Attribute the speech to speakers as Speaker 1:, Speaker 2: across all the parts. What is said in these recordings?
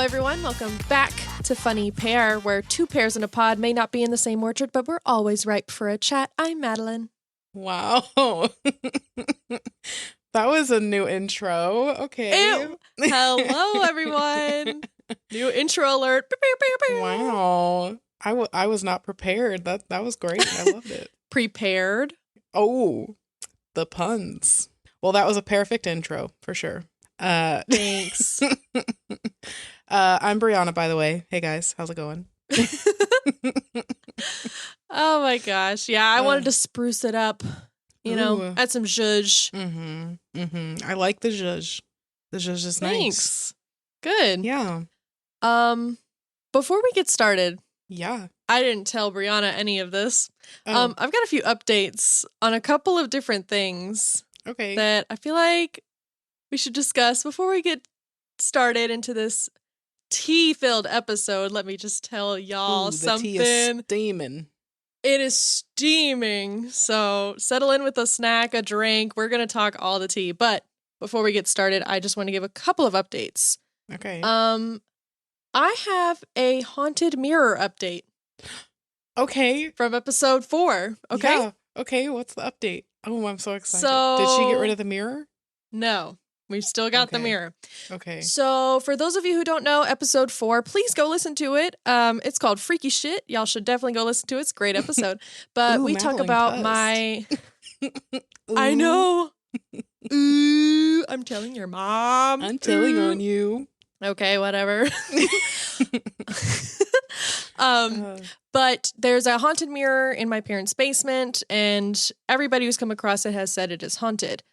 Speaker 1: everyone. Welcome back to Funny Pair, where two pairs in a pod may not be in the same orchard, but we're always ripe for a chat. I'm Madeline.
Speaker 2: Wow. That was a new intro. Okay.
Speaker 1: Ew. Hello, everyone. New intro alert.
Speaker 2: Wow. I was not prepared. That was great. I loved it.
Speaker 1: Prepared?
Speaker 2: Oh, the puns. Well, that was a perfect intro for sure.
Speaker 1: Thanks.
Speaker 2: I'm Brianna, by the way. Hey guys, how's it going?
Speaker 1: Oh my gosh. Yeah, I wanted to spruce it up. You know, add some zhuzh.
Speaker 2: I like the zhuzh. The zhuzh is
Speaker 1: Thanks. Nice. Good.
Speaker 2: Yeah.
Speaker 1: Before we get started,
Speaker 2: yeah,
Speaker 1: I didn't tell Brianna any of this. I've got a few updates on a couple of different things.
Speaker 2: Okay.
Speaker 1: That I feel like we should discuss before we get started into this tea-filled episode. Let me just tell y'all something.
Speaker 2: The tea is steaming.
Speaker 1: It is steaming. So settle in with a snack, a drink. We're going to talk all the tea. But before we get started, I just want to give a couple of updates.
Speaker 2: Okay.
Speaker 1: I have a haunted mirror update.
Speaker 2: Okay.
Speaker 1: From episode 4. Okay.
Speaker 2: Yeah. Okay. What's the update? Oh, I'm so excited. Did she get rid of the mirror?
Speaker 1: No. We've still got the mirror.
Speaker 2: Okay.
Speaker 1: So for those of you who don't know, episode 4, please go listen to it. It's called Freaky Shit. Y'all should definitely go listen to it. It's a great episode. But we talk about my... I know. Ooh, I'm telling your mom.
Speaker 2: I'm telling on you.
Speaker 1: Okay, whatever. But there's a haunted mirror in my parents' basement, and everybody who's come across it has said it is haunted.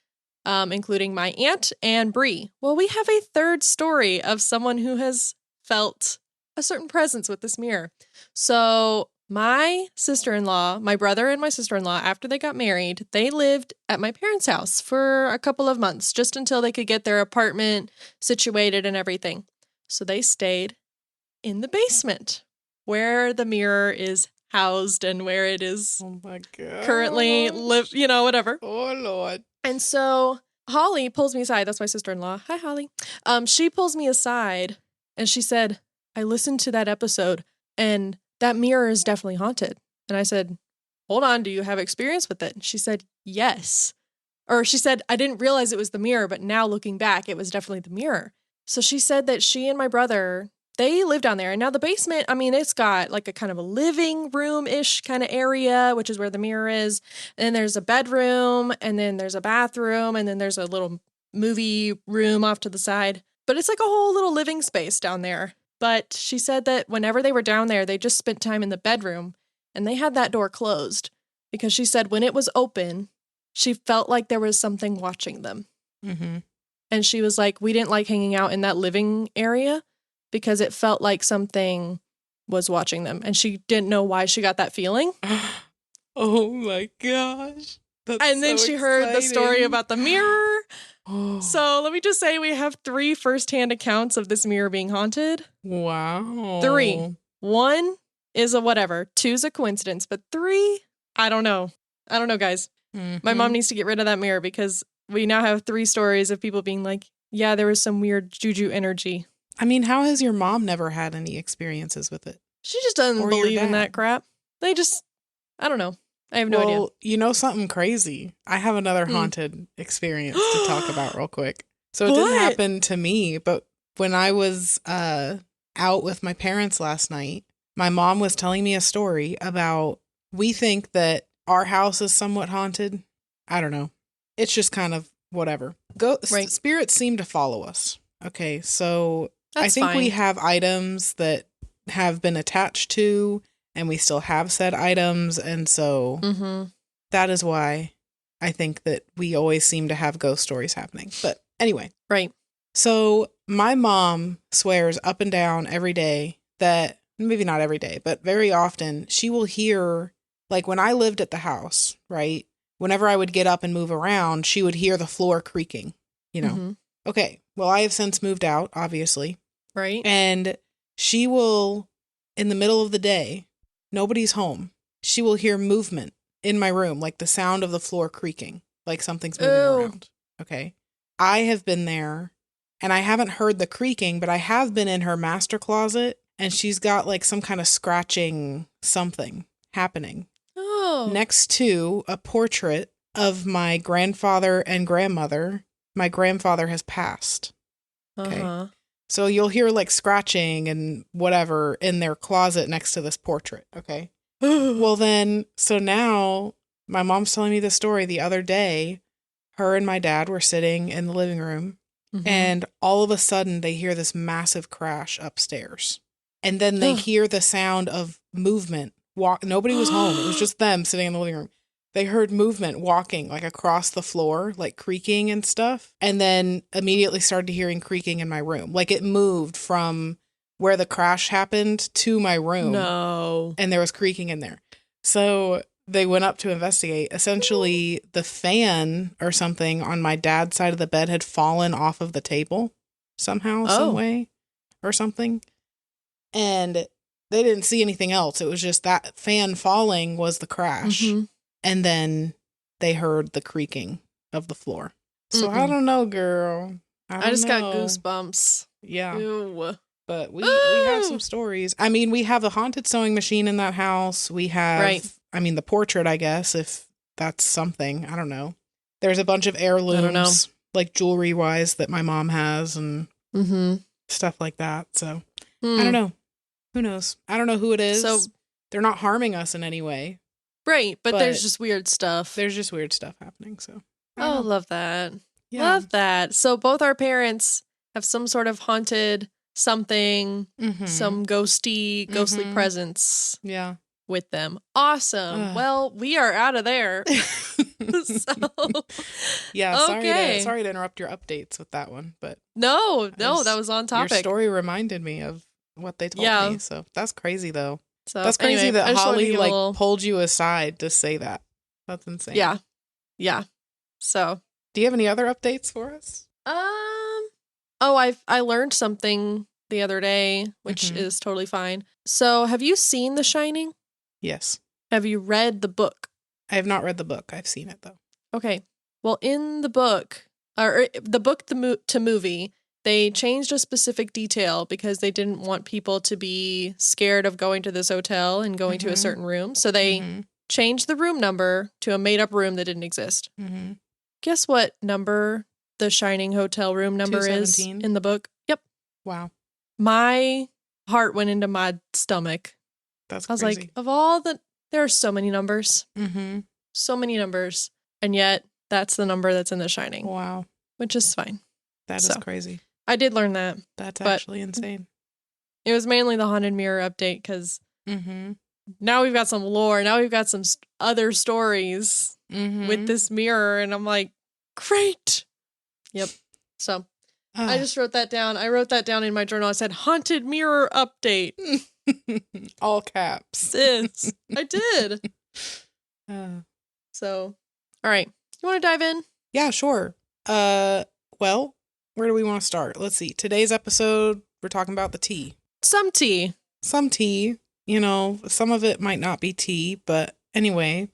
Speaker 1: Including my aunt and Bree. Well, we have a third story of someone who has felt a certain presence with this mirror. So my sister-in-law, my brother and my sister-in-law, after they got married, they lived at my parents' house for a couple of months, just until they could get their apartment situated and everything. So they stayed in the basement where the mirror is housed and where it is currently whatever.
Speaker 2: Oh, Lord.
Speaker 1: And so Holly pulls me aside. That's my sister-in-law. Hi, Holly. She pulls me aside and she said, I listened to that episode and that mirror is definitely haunted. And I said, hold on, do you have experience with it? And she said, yes. Or she said, I didn't realize it was the mirror, but now looking back, it was definitely the mirror. So she said that she and my brother, they live down there. And now the basement, I mean, it's got like a kind of a living room-ish kind of area, which is where the mirror is. And then there's a bedroom, and then there's a bathroom, and then there's a little movie room off to the side. But it's like a whole little living space down there. But she said that whenever they were down there, they just spent time in the bedroom, and they had that door closed. Because she said when it was open, she felt like there was something watching them.
Speaker 2: Mm-hmm.
Speaker 1: And she was like, we didn't like hanging out in that living area, because it felt like something was watching them. And she didn't know why she got that feeling.
Speaker 2: Oh my gosh.
Speaker 1: And then she heard the story about the mirror. Oh. So let me just say we have 3 firsthand accounts of this mirror being haunted.
Speaker 2: Wow.
Speaker 1: 3. 1 is a whatever. 2's a coincidence. But 3, I don't know. I don't know, guys. Mm-hmm. My mom needs to get rid of that mirror because we now have 3 stories of people being like, yeah, there was some weird juju energy.
Speaker 2: I mean, how has your mom never had any experiences with it?
Speaker 1: She just doesn't believe in that crap. I don't know. I have no idea. Well,
Speaker 2: you know something crazy? I have another haunted experience to talk about real quick. So it didn't happen to me, but when I was out with my parents last night, my mom was telling me a story about, we think that our house is somewhat haunted. I don't know. It's just kind of whatever. Spirits seem to follow us. Okay, so I think we have items that have been attached to, and we still have said items, and so that is why I think that we always seem to have ghost stories happening. But anyway.
Speaker 1: Right.
Speaker 2: So my mom swears up and down every day that, maybe not every day, but very often, she will hear, like when I lived at the house, right? Whenever I would get up and move around, she would hear the floor creaking, you know? Mm-hmm. Okay, well, I have since moved out, obviously.
Speaker 1: Right.
Speaker 2: And she will, in the middle of the day, nobody's home, she will hear movement in my room, like the sound of the floor creaking, like something's moving around. Okay. I have been there And I haven't heard the creaking, but I have been in her master closet and she's got like some kind of scratching something happening next to a portrait of my grandfather and grandmother. My grandfather has passed. Okay. So you'll hear like scratching and whatever in their closet next to this portrait. Okay. Well, then, so now my mom's telling me the story the other day. Her and my dad were sitting in the living room, and all of a sudden they hear this massive crash upstairs. And then they hear the sound of movement. Nobody was home. It was just them sitting in the living room. They heard movement walking like across the floor, like creaking and stuff. And then immediately started hearing creaking in my room. Like it moved from where the crash happened to my room.
Speaker 1: No.
Speaker 2: And there was creaking in there. So they went up to investigate. Essentially, the fan or something on my dad's side of the bed had fallen off of the table somehow, some way or something. And they didn't see anything else. It was just that fan falling was the crash. And then they heard the creaking of the floor. So I don't know, girl. I just
Speaker 1: got goosebumps.
Speaker 2: Yeah.
Speaker 1: Ew.
Speaker 2: But we have some stories. I mean, we have a haunted sewing machine in that house. We have, the portrait, I guess, if that's something. I don't know. There's a bunch of heirlooms, like jewelry-wise, that my mom has and stuff like that. So, I don't know. Who knows? I don't know who it is. So, they're not harming us in any way.
Speaker 1: Right, but there's just weird stuff.
Speaker 2: There's just weird stuff happening, so.
Speaker 1: Love that. Yeah. Love that. So both our parents have some sort of haunted something, some ghostly presence with them. Awesome. Well, we are out of there.
Speaker 2: Yeah, sorry to interrupt your updates with that one, but
Speaker 1: no, that was on topic.
Speaker 2: Your story reminded me of what they told me, so that's crazy though. So that's crazy
Speaker 1: anyway,
Speaker 2: that Holly pulled you aside to say that. That's insane.
Speaker 1: Yeah. So,
Speaker 2: do you have any other updates for us?
Speaker 1: I learned something the other day, which is totally fine. So, have you seen The Shining?
Speaker 2: Yes.
Speaker 1: Have you read the book?
Speaker 2: I have not read the book. I've seen it though.
Speaker 1: Okay. Well, in the book, or the book to movie, they changed a specific detail because they didn't want people to be scared of going to this hotel and going to a certain room. So they changed the room number to a made-up room that didn't exist. Guess what number the Shining hotel room number is in the book? Yep.
Speaker 2: Wow.
Speaker 1: My heart went into my stomach.
Speaker 2: That's
Speaker 1: crazy. I was like, of all there are so many numbers. So many numbers. And yet, that's the number that's in The Shining.
Speaker 2: Wow.
Speaker 1: Which is fine.
Speaker 2: That is crazy.
Speaker 1: I did learn that.
Speaker 2: That's actually insane.
Speaker 1: It was mainly the Haunted Mirror update because now we've got some lore. Now we've got some other stories with this mirror. And I'm like, great. Yep. So I just wrote that down. I wrote that down in my journal. I said, Haunted Mirror update.
Speaker 2: All caps.
Speaker 1: Sis. I did. So, all right. You want to dive in?
Speaker 2: Yeah, sure. Well, where do we want to start? Let's see. Today's episode, we're talking about the tea.
Speaker 1: Some tea.
Speaker 2: Some tea. You know, some of it might not be tea, but anyway.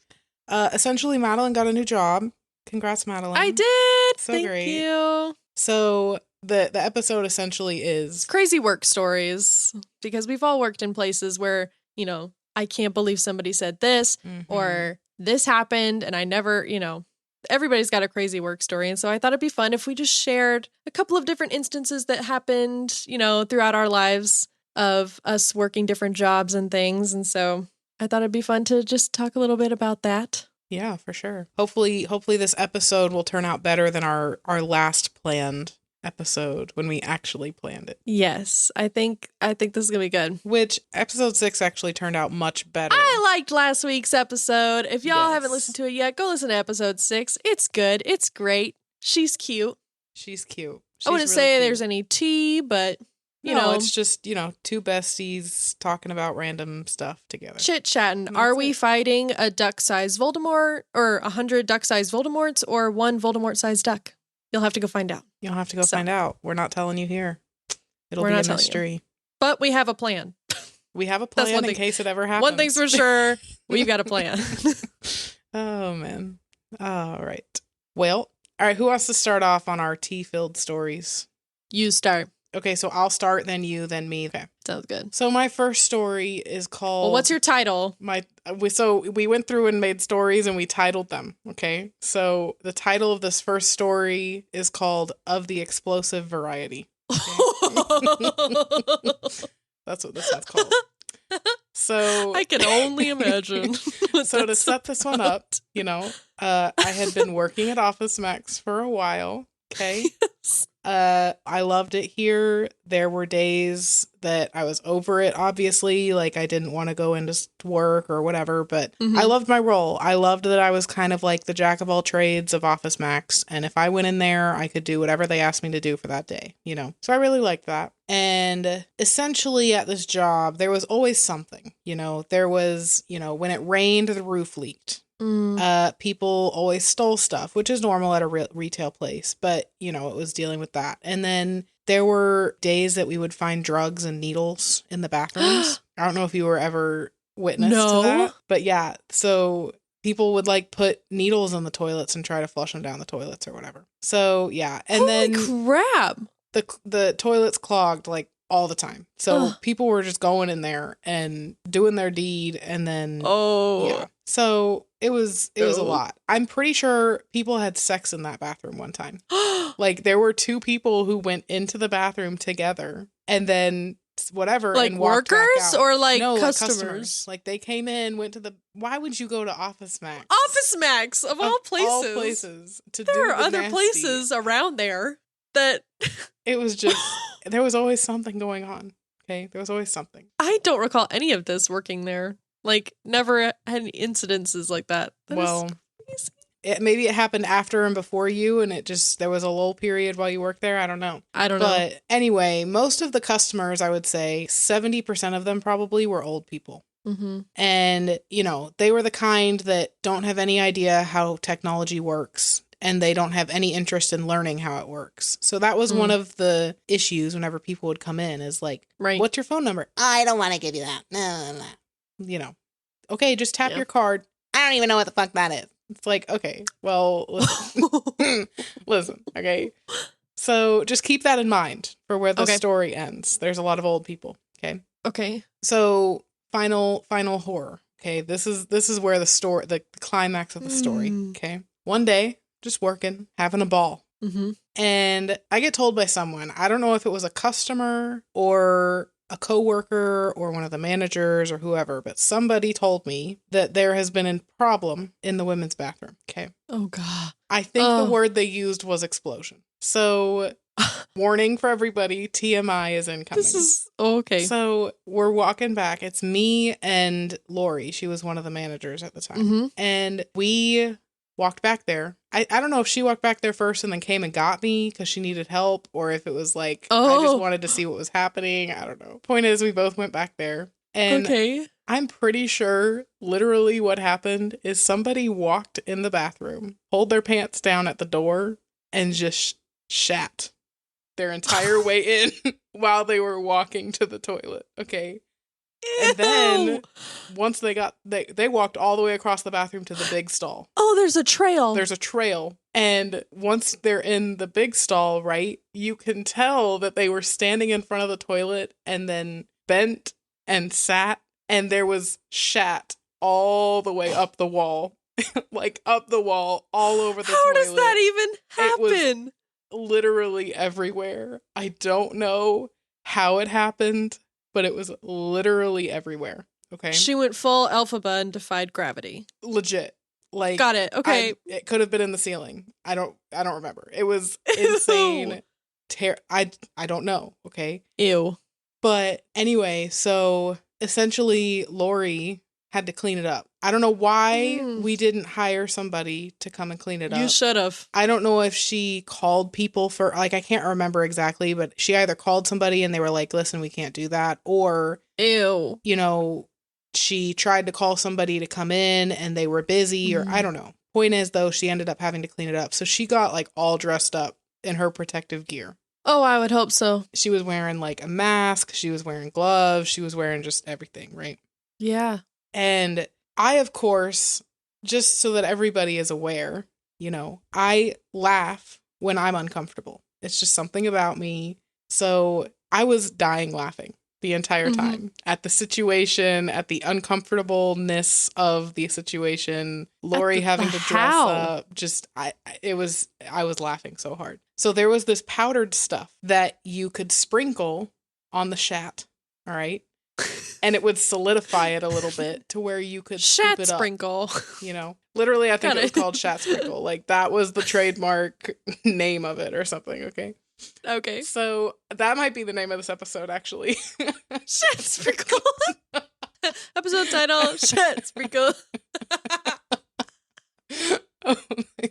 Speaker 2: Essentially, Madeline got a new job. Congrats, Madeline.
Speaker 1: I did.
Speaker 2: So
Speaker 1: Thank
Speaker 2: great.
Speaker 1: you.
Speaker 2: So the episode essentially is
Speaker 1: crazy work stories, because we've all worked in places where, you know, I can't believe somebody said this or this happened and I never, you know, everybody's got a crazy work story. And so I thought it'd be fun if we just shared a couple of different instances that happened, you know, throughout our lives of us working different jobs and things. And so I thought it'd be fun to just talk a little bit about that.
Speaker 2: Yeah, for sure. Hopefully this episode will turn out better than our last planned episode when we actually planned it.
Speaker 1: Yes, I think this is gonna be good.
Speaker 2: Which episode 6 actually turned out much better.
Speaker 1: I liked last week's episode. If y'all haven't listened to it yet, go listen to episode 6. It's good. It's great. She's cute.
Speaker 2: She's cute.
Speaker 1: I wouldn't say there's any tea, but you know,
Speaker 2: it's just, you know, two besties talking about random stuff together.
Speaker 1: Chit-chatting. Are we fighting a duck-sized Voldemort or 100 duck-sized Voldemorts or one Voldemort-sized duck? You'll have to go find out.
Speaker 2: You'll have to go find out. We're not telling you here. It'll be a mystery.
Speaker 1: But we have a plan.
Speaker 2: We have a plan in case it ever happens.
Speaker 1: One thing's for sure. We've got a plan.
Speaker 2: Oh, man. All right. Well, all right. Who wants to start off on our tea-filled stories?
Speaker 1: You start.
Speaker 2: Okay, so I'll start, then you, then me. Okay.
Speaker 1: Sounds good.
Speaker 2: So my first story is called...
Speaker 1: Well, what's your title?
Speaker 2: So we went through and made stories and we titled them, okay? So the title of this first story is called Of the Explosive Variety. Okay? That's what this one's called. So
Speaker 1: I can only imagine.
Speaker 2: So to set this one up, I had been working at Office Max for a while, okay?
Speaker 1: Yes.
Speaker 2: I loved it here. There were days that I was over it, obviously, like I didn't want to go into work or whatever, but I loved my role. I loved that I was kind of like the jack of all trades of Office Max, and if I went in there, I could do whatever they asked me to do for that day, So I really liked that. And essentially at this job, there was always something, there was, when it rained, the roof leaked. People always stole stuff, which is normal at a retail place, but it was dealing with that. And then there were days that we would find drugs and needles in the bathrooms. I don't know if you were ever witness to that, but yeah. So people would like put needles in the toilets and try to flush them down the toilets or whatever. So yeah. And
Speaker 1: Holy crap.
Speaker 2: The toilets clogged like all the time. So people were just going in there and doing their deed, and then yeah. So it was a lot. I'm pretty sure people had sex in that bathroom one time. Like there were two people who went into the bathroom together and then whatever,
Speaker 1: like
Speaker 2: and walked
Speaker 1: workers
Speaker 2: back out.
Speaker 1: or like
Speaker 2: no,
Speaker 1: customers?
Speaker 2: Like they came in, went to the... Why would you go to Office Max?
Speaker 1: Office Max of all places.
Speaker 2: All places to
Speaker 1: there
Speaker 2: do
Speaker 1: are
Speaker 2: the
Speaker 1: other
Speaker 2: nasty.
Speaker 1: Places around there that
Speaker 2: it was just there was always something going on. Okay, there was always something.
Speaker 1: I don't recall any of this working there. Like never had any incidences like that.
Speaker 2: Well, maybe it happened after and before you, and there was a lull period while you worked there. I don't know. But anyway, most of the customers, I would say 70% of them probably were old people. Mm-hmm. And, they were the kind that don't have any idea how technology works, and they don't have any interest in learning how it works. So that was one of the issues whenever people would come in is like, what's your phone number? I don't want to give you that. No. Okay, just tap your card. I don't even know what the fuck that is. It's like, okay, well, listen, okay? So just keep that in mind for where the story ends. There's a lot of old people, okay?
Speaker 1: Okay.
Speaker 2: So final horror, okay? This is where the climax of the story, okay? One day, just working, having a ball. Mm-hmm. And I get told by someone, I don't know if it was a customer or a coworker or one of the managers or whoever, but somebody told me that there has been a problem in the women's bathroom. Okay.
Speaker 1: Oh God.
Speaker 2: I think the word they used was explosion. So warning for everybody, TMI is incoming.
Speaker 1: This is okay.
Speaker 2: So we're walking back. It's me and Lori. She was one of the managers at the time. Mm-hmm. And we walked back there. I don't know if she walked back there first and then came and got me because she needed help, or if it was like, I just wanted to see what was happening. I don't know. Point is, we both went back there. And I'm pretty sure literally what happened is somebody walked in the bathroom, pulled their pants down at the door, and just shat their entire way in while they were walking to the toilet. Okay.
Speaker 1: Ew.
Speaker 2: And then once they walked all the way across the bathroom to the big stall.
Speaker 1: Oh, there's a trail.
Speaker 2: There's a trail. And once they're in the big stall, right, you can tell that they were standing in front of the toilet and then bent and sat, and there was shat all the way up the wall. Like up the wall, all over the toilet.
Speaker 1: How does that even happen?
Speaker 2: It was literally everywhere. I don't know how it happened, but it was literally everywhere. Okay.
Speaker 1: She went full Elphaba and defied gravity.
Speaker 2: Legit. Like,
Speaker 1: got it. Okay.
Speaker 2: It could have been in the ceiling. I don't remember. It was insane. I don't know. Okay.
Speaker 1: Ew.
Speaker 2: But anyway, so essentially Lori had to clean it up. I don't know why we didn't hire somebody to come and clean it up.
Speaker 1: You should have. I
Speaker 2: don't know if she called people for, like, I can't remember exactly, but she either called somebody and they were like, listen, we can't do that. Or,
Speaker 1: ew,
Speaker 2: she tried to call somebody to come in and they were busy, or I don't know. Point is, though, she ended up having to clean it up. So she got like all dressed up in her protective gear.
Speaker 1: Oh, I would hope so.
Speaker 2: She was wearing like a mask. She was wearing gloves. She was wearing just everything, right?
Speaker 1: Yeah.
Speaker 2: And I, of course, just so that everybody is aware, I laugh when I'm uncomfortable. It's just something about me. So I was dying laughing the entire time at the situation, at the uncomfortableness of the situation, Lori having to dress up. Just I was laughing so hard. So there was this powdered stuff that you could sprinkle on the shat, all right? And it would solidify it a little bit to where you could scoop it up.
Speaker 1: Sprinkle.
Speaker 2: You know, literally, I think it was called Shat Sprinkle. Like, that was the trademark name of it or something, okay?
Speaker 1: Okay.
Speaker 2: So that might be the name of this episode, actually.
Speaker 1: Shat Sprinkle. Episode title, Shat Sprinkle.
Speaker 2: Oh my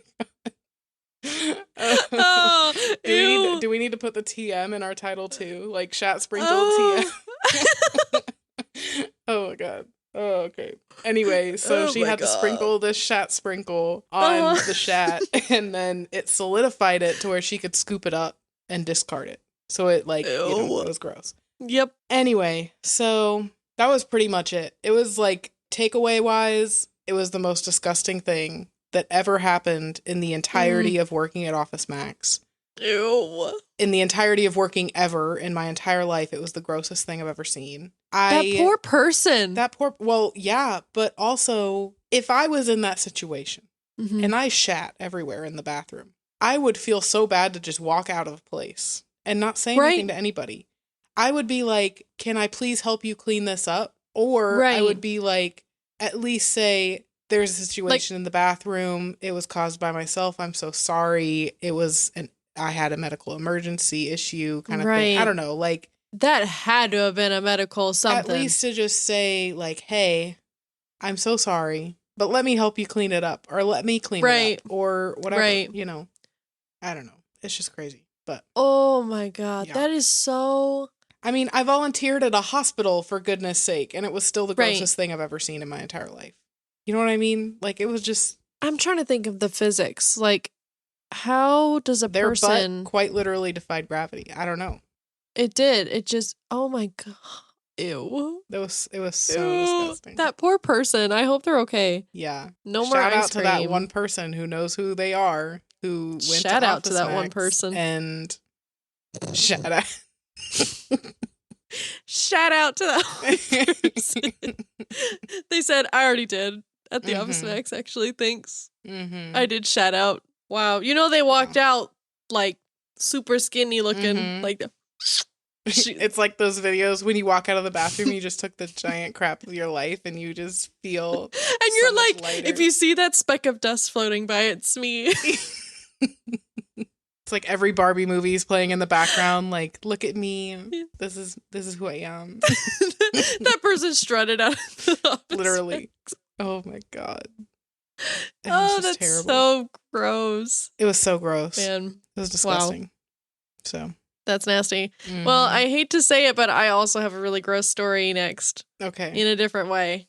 Speaker 2: god. Do we need to put the TM in our title too? Like Shat Sprinkle TM? Oh my god. Oh, okay. Anyway, so she had to sprinkle this Shat Sprinkle on the Shat, and then it solidified it to where she could scoop it up and discard it. So it it was gross.
Speaker 1: Yep.
Speaker 2: Anyway, so that was pretty much it. It was like, takeaway wise, it was the most disgusting thing that ever happened in the entirety of working at Office Max.
Speaker 1: Ew.
Speaker 2: In the entirety of working ever in my entire life, it was the grossest thing I've ever seen.
Speaker 1: That poor person.
Speaker 2: Well, yeah, but also, if I was in that situation and I shat everywhere in the bathroom, I would feel so bad to just walk out of a place and not say anything to anybody. I would be like, can I please help you clean this up? Or I would be like, at least say, there's a situation in the bathroom. It was caused by myself. I'm so sorry. I had a medical emergency issue kind of thing. I don't know. Like,
Speaker 1: that had to have been a medical something.
Speaker 2: At least to just say, like, hey, I'm so sorry, but let me help you clean it up, or let me clean it up, or whatever, you know. I don't know. It's just crazy. But
Speaker 1: oh my god, that is so...
Speaker 2: I mean, I volunteered at a hospital, for goodness sake, and it was still the grossest thing I've ever seen in my entire life. You know what I mean? Like, it was just... I'm
Speaker 1: trying to think of the physics. Like, how does a person...
Speaker 2: Their butt quite literally defied gravity. I don't know.
Speaker 1: It did. It just... Oh my god. Ew.
Speaker 2: It was so disgusting.
Speaker 1: That poor person. I hope they're okay.
Speaker 2: Yeah.
Speaker 1: No more ice cream.
Speaker 2: Shout out to that one person who knows who they are, who went
Speaker 1: Shout
Speaker 2: to
Speaker 1: out to that
Speaker 2: Max,
Speaker 1: one person.
Speaker 2: And shout out.
Speaker 1: Shout out to that one person. They said, I already did at the Office Max, actually. Thanks. I did shout out. Wow. You know, they walked out like super skinny looking. Like,
Speaker 2: it's like those videos when you walk out of the bathroom, you just took the giant crap of your life and you just feel
Speaker 1: and you're like, lighter. If you see that speck of dust floating by, it's me.
Speaker 2: It's like every Barbie movie is playing in the background, like, look at me. This is who I am.
Speaker 1: That person strutted out of the office.
Speaker 2: Literally. Oh my god.
Speaker 1: That's terrible. So gross.
Speaker 2: It was so gross.
Speaker 1: Man.
Speaker 2: It was disgusting. Wow. So
Speaker 1: that's nasty. Well, I hate to say it, but I also have a really gross story next.
Speaker 2: Okay.
Speaker 1: In a different way.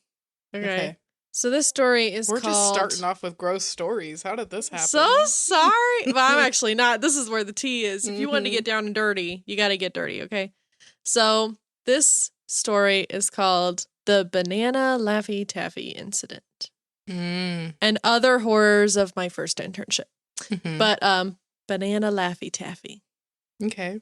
Speaker 1: Okay. So this story is
Speaker 2: We're
Speaker 1: called...
Speaker 2: just starting off with gross stories. How did this happen?
Speaker 1: So sorry. But I'm actually not. This is where the tea is. If you want to get down and dirty, you got to get dirty, okay? So this story is called The Banana Laffy Taffy Incident. And other horrors of my first internship. But Banana Laffy Taffy.
Speaker 2: Okay.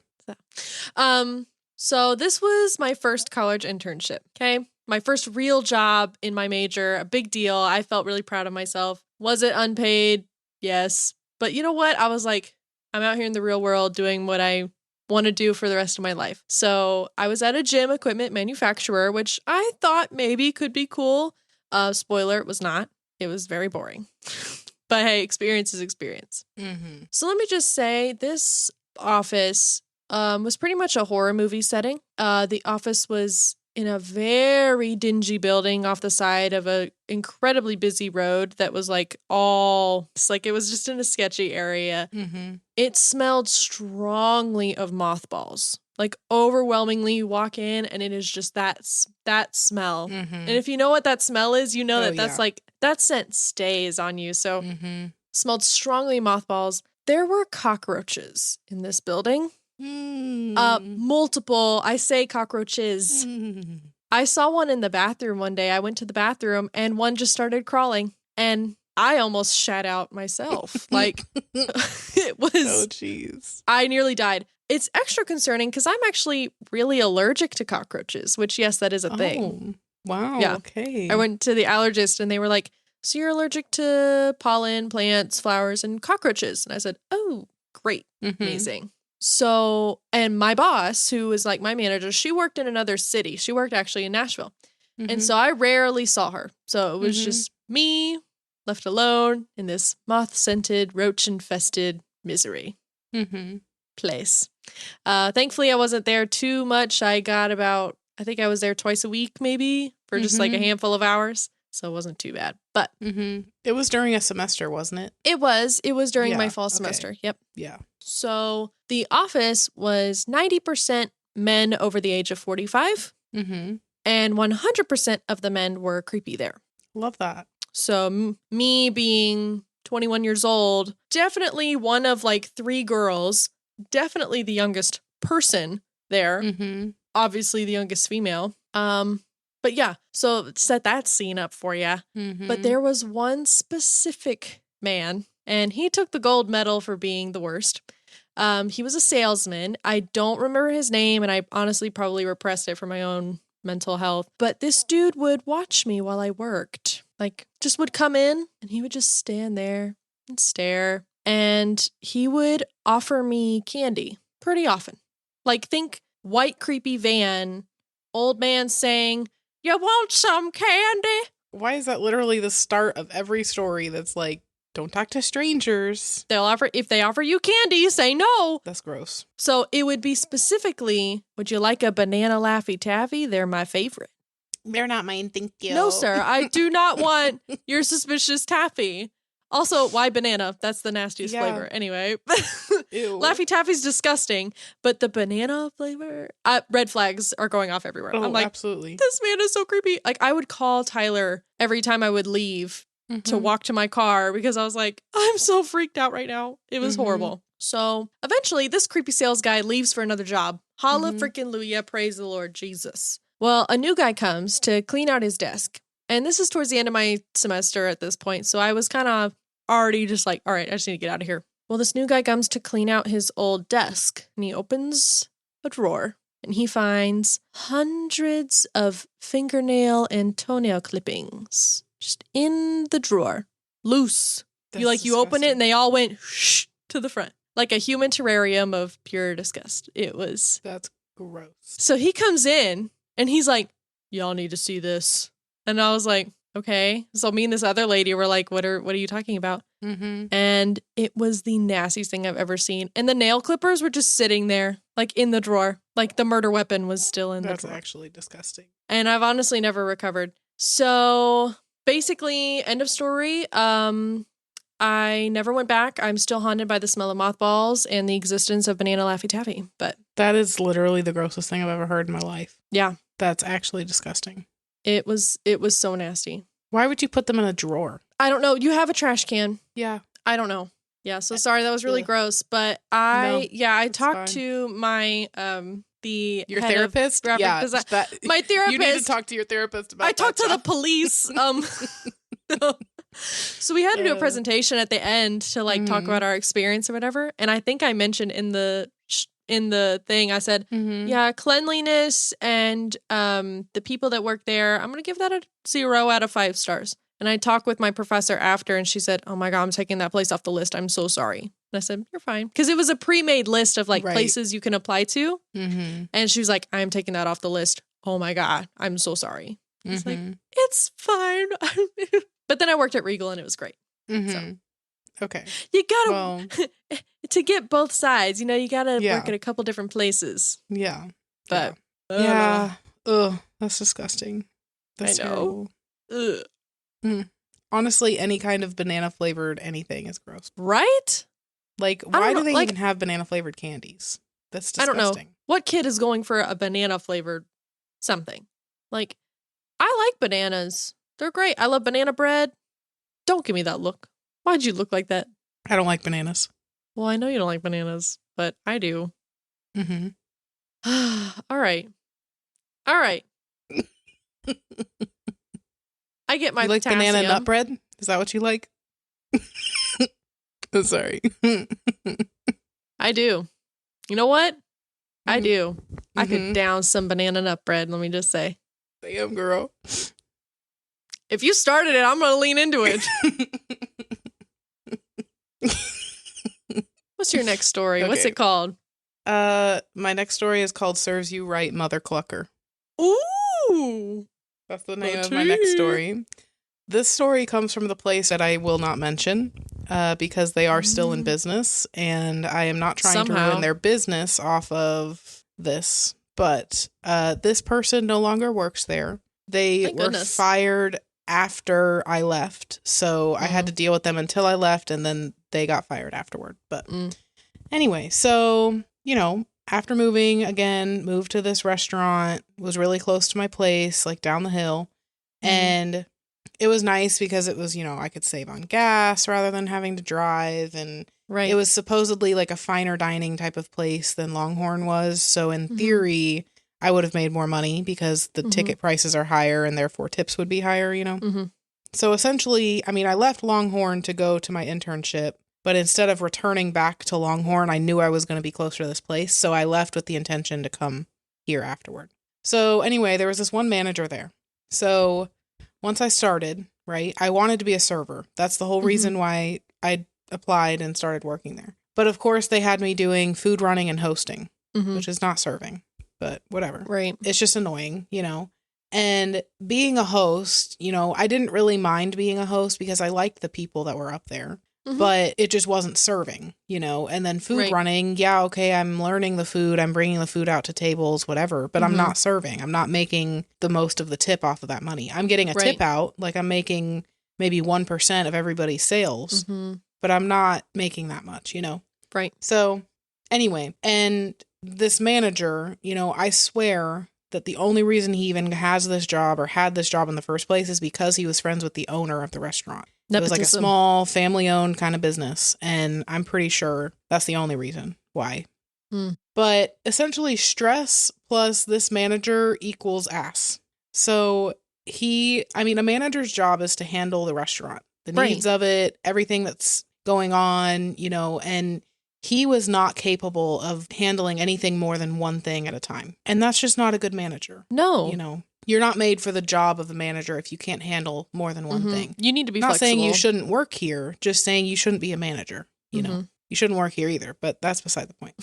Speaker 1: So this was my first college internship, okay? My first real job in my major, a big deal. I felt really proud of myself. Was it unpaid? Yes. But you know what? I was like, I'm out here in the real world doing what I want to do for the rest of my life. So I was at a gym equipment manufacturer, which I thought maybe could be cool. Spoiler, it was not. It was very boring. But hey, experience is experience. So let me just say, this office was pretty much a horror movie setting. The office was in a very dingy building off the side of a incredibly busy road that was like it was just in a sketchy area. It smelled strongly of mothballs, like overwhelmingly. You walk in and it is just that smell. And if you know what that smell is, you know that's like, that scent stays on you. So smelled strongly mothballs. There were cockroaches in this building. Multiple, I say cockroaches. I saw one in the bathroom one day. I went to the bathroom and one just started crawling, and I almost shat out myself. Like, it was.
Speaker 2: Oh, jeez.
Speaker 1: I nearly died. It's extra concerning because I'm actually really allergic to cockroaches, which, yes, that is a thing.
Speaker 2: Wow.
Speaker 1: Yeah.
Speaker 2: Okay.
Speaker 1: I went to the allergist and they were like, so you're allergic to pollen, plants, flowers, and cockroaches. And I said, oh, great. Amazing. So, and my boss, who was like my manager, she worked in another city. She worked actually in Nashville. And so I rarely saw her. So it was just me left alone in this moth-scented, roach-infested misery place. Thankfully, I wasn't there too much. I think I was there twice a week, maybe, for just like a handful of hours. So it wasn't too bad. But
Speaker 2: it was during a semester, wasn't it?
Speaker 1: It was during my fall semester. Yep.
Speaker 2: Yeah.
Speaker 1: So the office was 90% men over the age of 45. And 100% of the men were creepy there.
Speaker 2: Love that.
Speaker 1: So me being 21 years old, definitely one of like 3 girls, definitely the youngest person there. Obviously the youngest female. But yeah, so set that scene up for you. But there was one specific man, and he took the gold medal for being the worst. He was a salesman. I don't remember his name, and I honestly probably repressed it for my own mental health. But this dude would watch me while I worked. Like, just would come in, and he would just stand there and stare. And he would offer me candy pretty often. Like, think white creepy van, old man saying, "You want some candy?"
Speaker 2: Why is that literally the start of every story that's like, don't talk to strangers?
Speaker 1: If they offer you candy, say no.
Speaker 2: That's gross.
Speaker 1: So it would be specifically, would you like a banana Laffy Taffy? They're my favorite.
Speaker 2: They're not mine, thank you.
Speaker 1: No, sir. I do not want your suspicious taffy. Also, why banana? That's the nastiest flavor. Anyway.
Speaker 2: Ew.
Speaker 1: Laffy Taffy's disgusting, but the banana flavor, red flags are going off everywhere.
Speaker 2: Oh,
Speaker 1: I'm like,
Speaker 2: absolutely.
Speaker 1: This man is so creepy. Like, I would call Tyler every time I would leave to walk to my car because I was like, I'm so freaked out right now. It was horrible. So eventually, this creepy sales guy leaves for another job. Halla freaking Luya, praise the Lord Jesus. Well, a new guy comes to clean out his desk. And this is towards the end of my semester at this point. So I was kind of already just like, all right, I just need to get out of here. Well, this new guy comes to clean out his old desk. And he opens a drawer. And he finds hundreds of fingernail and toenail clippings just in the drawer, loose. You open it and they all went shh to the front. Like a human terrarium of pure disgust.
Speaker 2: That's gross.
Speaker 1: So he comes in and he's like, y'all need to see this. And I was like, okay. So me and this other lady were like, what are you talking about? And it was the nastiest thing I've ever seen. And the nail clippers were just sitting there, like in the drawer. Like the murder weapon was still in the drawer.
Speaker 2: That's actually disgusting.
Speaker 1: And I've honestly never recovered. So basically, end of story. I never went back. I'm still haunted by the smell of mothballs and the existence of banana Laffy Taffy. But
Speaker 2: that is literally the grossest thing I've ever heard in my life.
Speaker 1: Yeah.
Speaker 2: That's actually disgusting.
Speaker 1: It was so nasty.
Speaker 2: Why would you put them in a drawer?
Speaker 1: I don't know. You have a trash can.
Speaker 2: Yeah.
Speaker 1: I don't know. Yeah, so sorry, that was really gross. But I talked to my
Speaker 2: your therapist?
Speaker 1: My therapist.
Speaker 2: You need to talk to your therapist about that.
Speaker 1: I talked to the police. So we had to do a presentation at the end to like talk about our experience or whatever. And I think I mentioned in the thing, I said, cleanliness and the people that work there, I'm going to give that a 0 out of 5 stars. And I talked with my professor after and she said, oh my God, I'm taking that place off the list. I'm so sorry. And I said, you're fine. Because it was a pre-made list of like places you can apply to. And she was like, I'm taking that off the list. Oh my God, I'm so sorry. It's like, it's fine. But then I worked at Regal and it was great. So.
Speaker 2: Okay.
Speaker 1: You gotta, to get both sides, you gotta work at a couple different places.
Speaker 2: Yeah.
Speaker 1: But.
Speaker 2: Yeah. Ugh, that's disgusting. That's
Speaker 1: I know.
Speaker 2: Ugh. Honestly, any kind of banana flavored anything is gross.
Speaker 1: Right?
Speaker 2: Like, why do they even have banana flavored candies? That's disgusting.
Speaker 1: I don't know. What kid is going for a banana flavored something? Like, I like bananas. They're great. I love banana bread. Don't give me that look. Why'd you look like that?
Speaker 2: I don't like bananas.
Speaker 1: Well, I know you don't like bananas, but I do. All right. I get my
Speaker 2: You like
Speaker 1: potassium.
Speaker 2: banana nut bread? Is that what you like? I'm sorry.
Speaker 1: I do. You know what? I do.
Speaker 2: Mm-hmm.
Speaker 1: I could down some banana nut bread, let me just say.
Speaker 2: Damn, girl.
Speaker 1: If you started it, I'm going to lean into it. What's your next story? Okay. What's it called?
Speaker 2: My next story is called Serves You Right, Mother Clucker.
Speaker 1: Ooh!
Speaker 2: That's the name of my next story. This story comes from the place that I will not mention because they are still in business, and I am not trying to ruin their business off of this. But this person no longer works there. They were fired after I left, so I had to deal with them until I left, and then they got fired afterward. But anyway, so, after moving again, moved to this restaurant, was really close to my place, like down the hill, and it was nice because it was, I could save on gas rather than having to drive, and it was supposedly like a finer dining type of place than Longhorn was, so in theory, I would have made more money because the ticket prices are higher and therefore tips would be higher, So essentially, I left Longhorn to go to my internship, but instead of returning back to Longhorn, I knew I was going to be closer to this place, so I left with the intention to come here afterward. So anyway, there was this one manager there. So once I started, right, I wanted to be a server. That's the whole reason why I applied and started working there. But of course, they had me doing food running and hosting, which is not serving, but whatever.
Speaker 1: Right.
Speaker 2: It's just annoying, And being a host, I didn't really mind being a host because I liked the people that were up there. But it just wasn't serving, and then food running. Yeah, okay, I'm learning the food. I'm bringing the food out to tables, whatever. But I'm not serving. I'm not making the most of the tip off of that money. I'm getting a tip out. Like I'm making maybe 1% of everybody's sales. But I'm not making that much,
Speaker 1: Right.
Speaker 2: So anyway, and this manager, I swear that the only reason he even has this job or had this job in the first place is because he was friends with the owner of the restaurant. Nepotism. It was like a small family-owned kind of business, and I'm pretty sure that's the only reason why. But essentially, stress plus this manager equals ass. So a manager's job is to handle the restaurant, the needs of it, everything that's going on, and he was not capable of handling anything more than one thing at a time. And that's just not a good manager.
Speaker 1: No.
Speaker 2: You're not made for the job of the manager if you can't handle more than one thing.
Speaker 1: You need to be
Speaker 2: not
Speaker 1: flexible.
Speaker 2: Saying you shouldn't work here, just saying you shouldn't be a manager. You shouldn't work here either, but that's beside the point.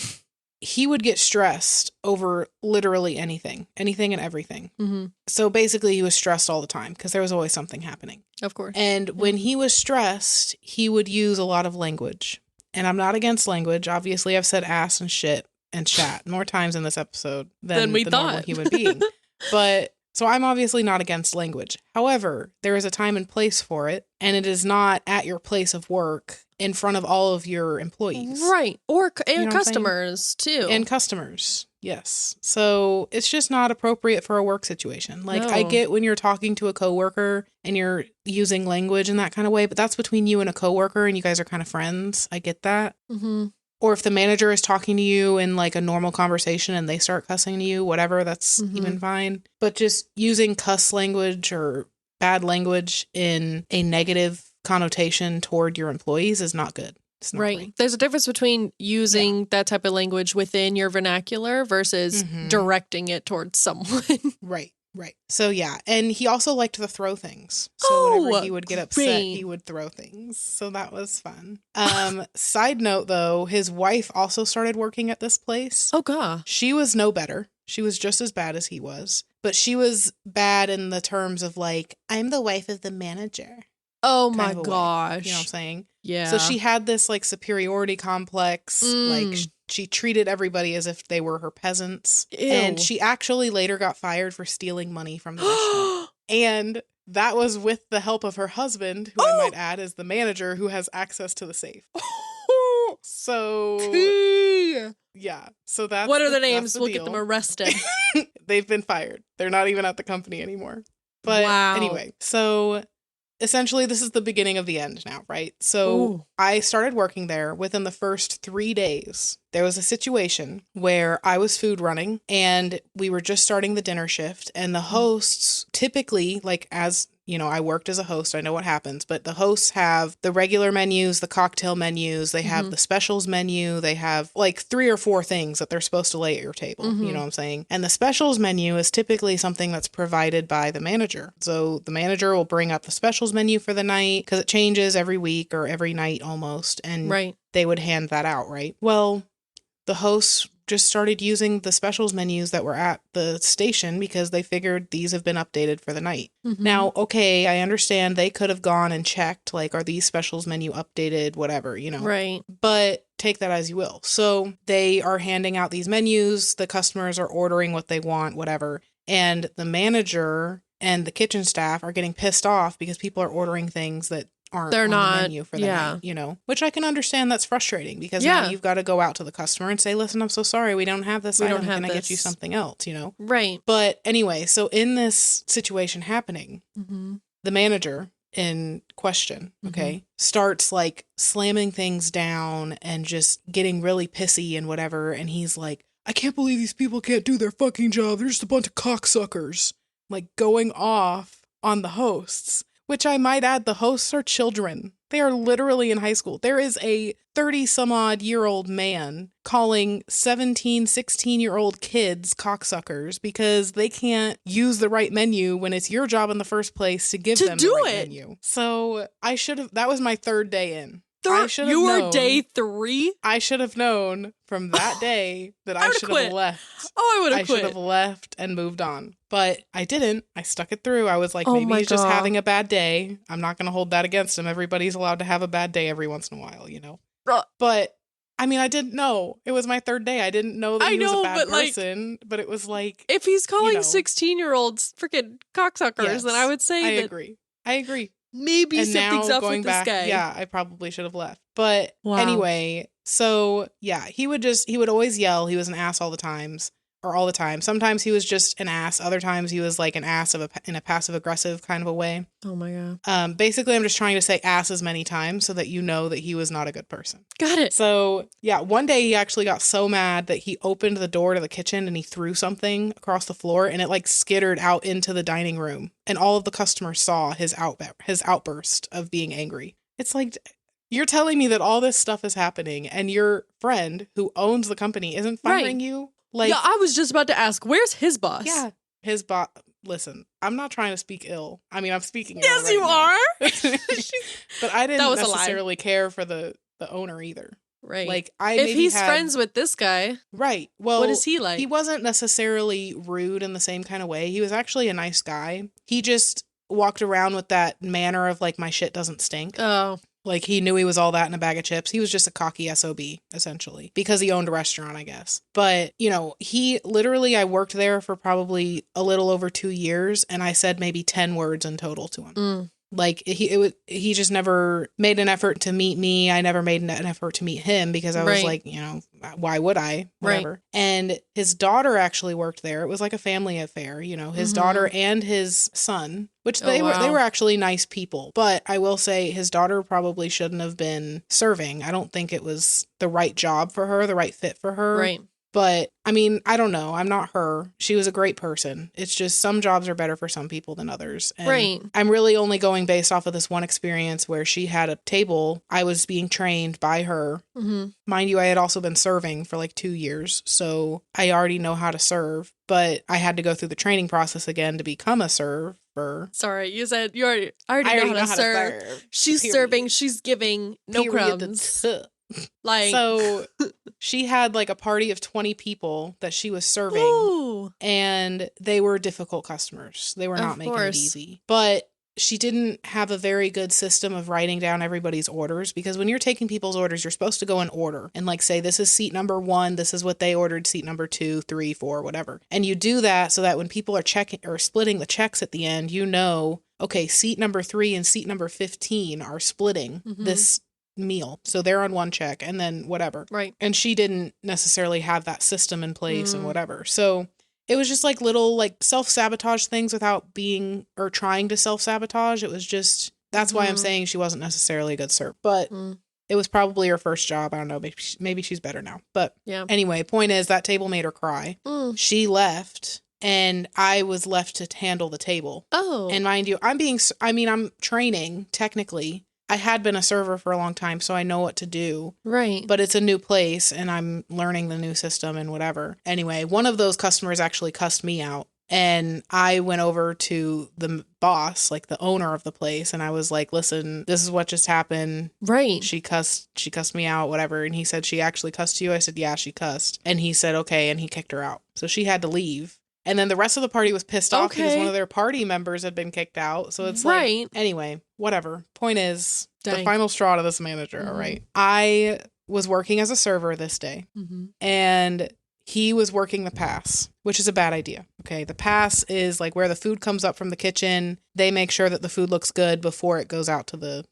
Speaker 2: He would get stressed over literally anything and everything. So basically he was stressed all the time because there was always something happening.
Speaker 1: Of course.
Speaker 2: And when he was stressed, he would use a lot of language. And I'm not against language. Obviously, I've said ass and shit and chat more times in this episode than
Speaker 1: we
Speaker 2: the
Speaker 1: thought.
Speaker 2: Normal human being. But so I'm obviously not against language. However, there is a time and place for it, and it is not at your place of work in front of all of your employees.
Speaker 1: Right. And customers, too.
Speaker 2: And customers. Yes. So it's just not appropriate for a work situation. Like, I get when you're talking to a coworker and you're using language in that kind of way, but that's between you and a coworker and you guys are kind of friends. I get that. Or if the manager is talking to you in like a normal conversation and they start cussing to you, whatever, that's even fine. But just using cuss language or bad language in a negative connotation toward your employees is not good.
Speaker 1: Right. There's a difference between using that type of language within your vernacular versus directing it towards someone. Right.
Speaker 2: So yeah, and he also liked to throw things. So whenever he would get upset, he would throw things. So that was fun. Side note though, his wife also started working at this place.
Speaker 1: Oh gosh.
Speaker 2: She was no better. She was just as bad as he was. But she was bad in the terms of like, I'm the wife of the manager.
Speaker 1: Oh my gosh.
Speaker 2: You know what I'm saying?
Speaker 1: Yeah.
Speaker 2: So she had this like superiority complex. Like she treated everybody as if they were her peasants.
Speaker 1: Ew.
Speaker 2: And she actually later got fired for stealing money from the restaurant. And that was with the help of her husband, who I might add is the manager who has access to the safe. So yeah. So that's
Speaker 1: what are the names? We'll get them arrested.
Speaker 2: They've been fired. They're not even at the company anymore. But anyway, so essentially, this is the beginning of the end now, right? So I started working there. Within the first 3 days, there was a situation where I was food running and we were just starting the dinner shift. And the hosts typically, like as You know, I worked as a host. I know what happens. But the hosts have the regular menus, the cocktail menus. They have the specials menu. They have like 3 or 4 things that they're supposed to lay at your table. You know what I'm saying? And the specials menu is typically something that's provided by the manager. So the manager will bring up the specials menu for the night because it changes every week or every night almost. And they would hand that out, right? Well, the hosts just started using the specials menus that were at the station because they figured these have been updated for the night. Now, okay, I understand they could have gone and checked, like, are these specials menu updated, whatever, you know.
Speaker 1: Right.
Speaker 2: But take that as you will. So they are handing out these menus. The customers are ordering what they want, whatever. And the manager and the kitchen staff are getting pissed off because people are ordering things that aren't on the menu for the night, you know, which I can understand. That's frustrating because now you've got to go out to the customer and say, listen, I'm so sorry. We don't have this item. Can I get you something else, you know?
Speaker 1: Right.
Speaker 2: But anyway, so in this situation happening, the manager in question, okay, starts like slamming things down and just getting really pissy and whatever. And he's like, I can't believe these people can't do their fucking job. They're just a bunch of cocksuckers, like going off on the hosts. Which I might add, the hosts are children. They are literally in high school. There is a 30-some-odd-year-old man calling 17, 16-year-old kids cocksuckers because they can't use the right menu when it's your job in the first place to give them the right menu. So I should have, that was my 3rd day in.
Speaker 1: You were day 3?
Speaker 2: I should have known from that day that I should have left.
Speaker 1: Oh, I would have quit.
Speaker 2: I should have left and moved on. But I didn't. I stuck it through. I was like, maybe he's just having a bad day. I'm not going to hold that against him. Everybody's allowed to have a bad day every once in a while, you know? But, I mean, I didn't know. It was my 3rd day. I didn't know that he was a bad person. But it was like...
Speaker 1: If he's calling 16-year-olds freaking cocksuckers, then I would say
Speaker 2: I agree.
Speaker 1: Maybe
Speaker 2: and
Speaker 1: something's
Speaker 2: now
Speaker 1: up
Speaker 2: going
Speaker 1: with this
Speaker 2: back,
Speaker 1: guy.
Speaker 2: Yeah, I probably should have left. But anyway, so yeah, he would always yell. He was an ass all the times. Or all the time. Sometimes he was just an ass. Other times he was like an ass in a passive aggressive kind of a way.
Speaker 1: Oh my God.
Speaker 2: Basically, I'm just trying to say ass as many times so that you know that he was not a good person.
Speaker 1: Got it.
Speaker 2: So yeah, one day he actually got so mad that he opened the door to the kitchen and he threw something across the floor and it like skittered out into the dining room. And all of the customers saw his outburst of being angry. It's like, you're telling me that all this stuff is happening and your friend who owns the company isn't firing you? Like,
Speaker 1: yeah, I was just about to ask, where's his boss?
Speaker 2: Yeah, his boss. Listen, I'm not trying to speak ill. I mean, I'm speaking ill.
Speaker 1: Yes, you are.
Speaker 2: But I didn't necessarily care for the owner either.
Speaker 1: Right.
Speaker 2: Like,
Speaker 1: if he's friends with this guy.
Speaker 2: Right. Well,
Speaker 1: what is he like?
Speaker 2: He wasn't necessarily rude in the same kind of way. He was actually a nice guy. He just walked around with that manner of like, my shit doesn't stink.
Speaker 1: Oh.
Speaker 2: Like, he knew he was all that in a bag of chips. He was just a cocky SOB, essentially, because he owned a restaurant, I guess. But, you know, I worked there for probably a little over 2 years, and I said maybe 10 words in total to him. Like, he just never made an effort to meet me. I never made an effort to meet him because I was like, you know, why would I? Whatever. Right. And his daughter actually worked there. It was like a family affair, you know, his daughter and his son, which they were actually nice people. But I will say his daughter probably shouldn't have been serving. I don't think it was the right job for her, the right fit for her.
Speaker 1: Right.
Speaker 2: But, I mean, I don't know. I'm not her. She was a great person. It's just some jobs are better for some people than others. And
Speaker 1: right.
Speaker 2: I'm really only going based off of this one experience where she had a table. I was being trained by her. Mind you, I had also been serving for like 2 years. So I already know how to serve. But I had to go through the training process again to become a server.
Speaker 1: Sorry, you said you already know how to serve. She's serving. She's giving. No crumbs. Like,
Speaker 2: so she had like a party of 20 people that she was serving, and they were difficult customers. They were not making it easy, but she didn't have a very good system of writing down everybody's orders, because when you're taking people's orders, you're supposed to go in order and like say, this is seat number 1, this is what they ordered, seat number 2, 3, 4, whatever. And you do that so that when people are checking or splitting the checks at the end, you know, okay, seat number 3 and seat number 15 are splitting this meal, so they're on one check and then whatever.
Speaker 1: Right.
Speaker 2: And she didn't necessarily have that system in place and whatever, so it was just like little like self-sabotage things without being or trying to self-sabotage. It was just, that's why I'm saying she wasn't necessarily a good server, but it was probably her first job. I don't know, maybe she's better now, but yeah. Anyway, point is that table made her cry. She left and I was left to handle the table.
Speaker 1: Oh.
Speaker 2: And mind you, I'm training, technically. I had been a server for a long time, so I know what to do.
Speaker 1: Right.
Speaker 2: But it's a new place, and I'm learning the new system and whatever. Anyway, one of those customers actually cussed me out. And I went over to the boss, like the owner of the place, and I was like, listen, this is what just happened.
Speaker 1: Right.
Speaker 2: She cussed me out, whatever. And he said, she actually cussed you? I said, yeah, she cussed. And he said, okay, and he kicked her out. So she had to leave. And then the rest of the party was pissed off because one of their party members had been kicked out. So it's like, anyway, whatever. Point is, the final straw to this manager, all right? I was working as a server this day, and he was working the pass, which is a bad idea. Okay. The pass is like where the food comes up from the kitchen. They make sure that the food looks good before it goes out to the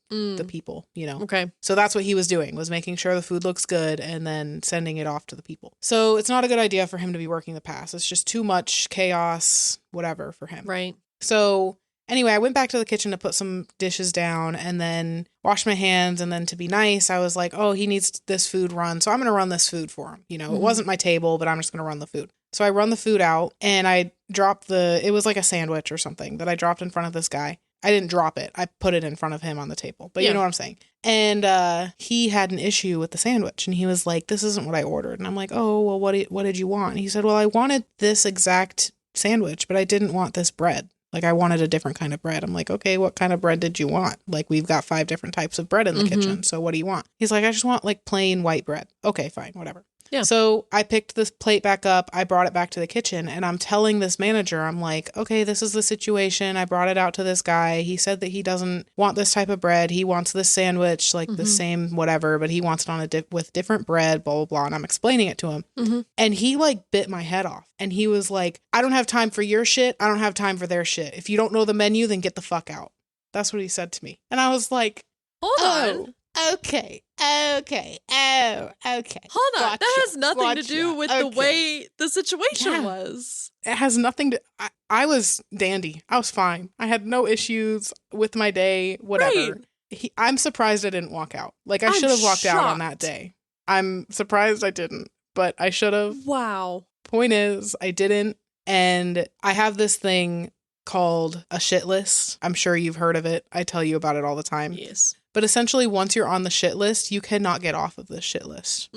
Speaker 2: people, you know?
Speaker 1: Okay.
Speaker 2: So that's what he was doing, was making sure the food looks good and then sending it off to the people. So it's not a good idea for him to be working the pass. It's just too much chaos, whatever, for him.
Speaker 1: Right.
Speaker 2: So anyway, I went back to the kitchen to put some dishes down and then wash my hands. And then to be nice, I was like, oh, he needs this food run. So I'm going to run this food for him. You know, it wasn't my table, but I'm just going to run the food. So I run the food out and I dropped it was like a sandwich or something that I dropped in front of this guy. I didn't drop it. I put it in front of him on the table, but you know what I'm saying? And he had an issue with the sandwich and he was like, this isn't what I ordered. And I'm like, oh, well, what did you want? And he said, well, I wanted this exact sandwich, but I didn't want this bread. Like, I wanted a different kind of bread. I'm like, okay, what kind of bread did you want? Like, we've got 5 different types of bread in the kitchen. So what do you want? He's like, I just want like plain white bread. Okay, fine, whatever. Yeah. So I picked this plate back up. I brought it back to the kitchen and I'm telling this manager, I'm like, okay, this is the situation. I brought it out to this guy. He said that he doesn't want this type of bread. He wants this sandwich, like the same whatever, but he wants it on with different bread, blah, blah, blah. And I'm explaining it to him. And he like bit my head off. And he was like, I don't have time for your shit. I don't have time for their shit. If you don't know the menu, then get the fuck out. That's what he said to me. And I was like,
Speaker 1: hold on.
Speaker 2: Okay. Oh, okay. Hold
Speaker 1: on.
Speaker 2: Gotcha.
Speaker 1: That has nothing to do with the way the situation was.
Speaker 2: It has nothing to... I was dandy. I was fine. I had no issues with my day, whatever. Right. I'm surprised I didn't walk out. Like, I should have walked out on that day. I'm surprised I didn't, but I should have.
Speaker 1: Wow.
Speaker 2: Point is, I didn't. And I have this thing called a shit list. I'm sure you've heard of it. I tell you about it all the time.
Speaker 1: Yes.
Speaker 2: But essentially, once you're on the shit list, you cannot get off of this shit list.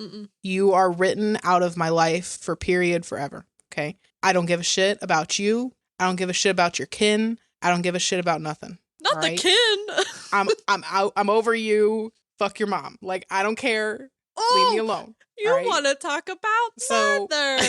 Speaker 2: You are written out of my life for forever. Okay? I don't give a shit about you. I don't give a shit about your kin. I don't give a shit about nothing.
Speaker 1: Not the kin.
Speaker 2: I'm out. I'm over you. Fuck your mom. Like, I don't care. Leave me alone.
Speaker 1: You want to talk about mothers.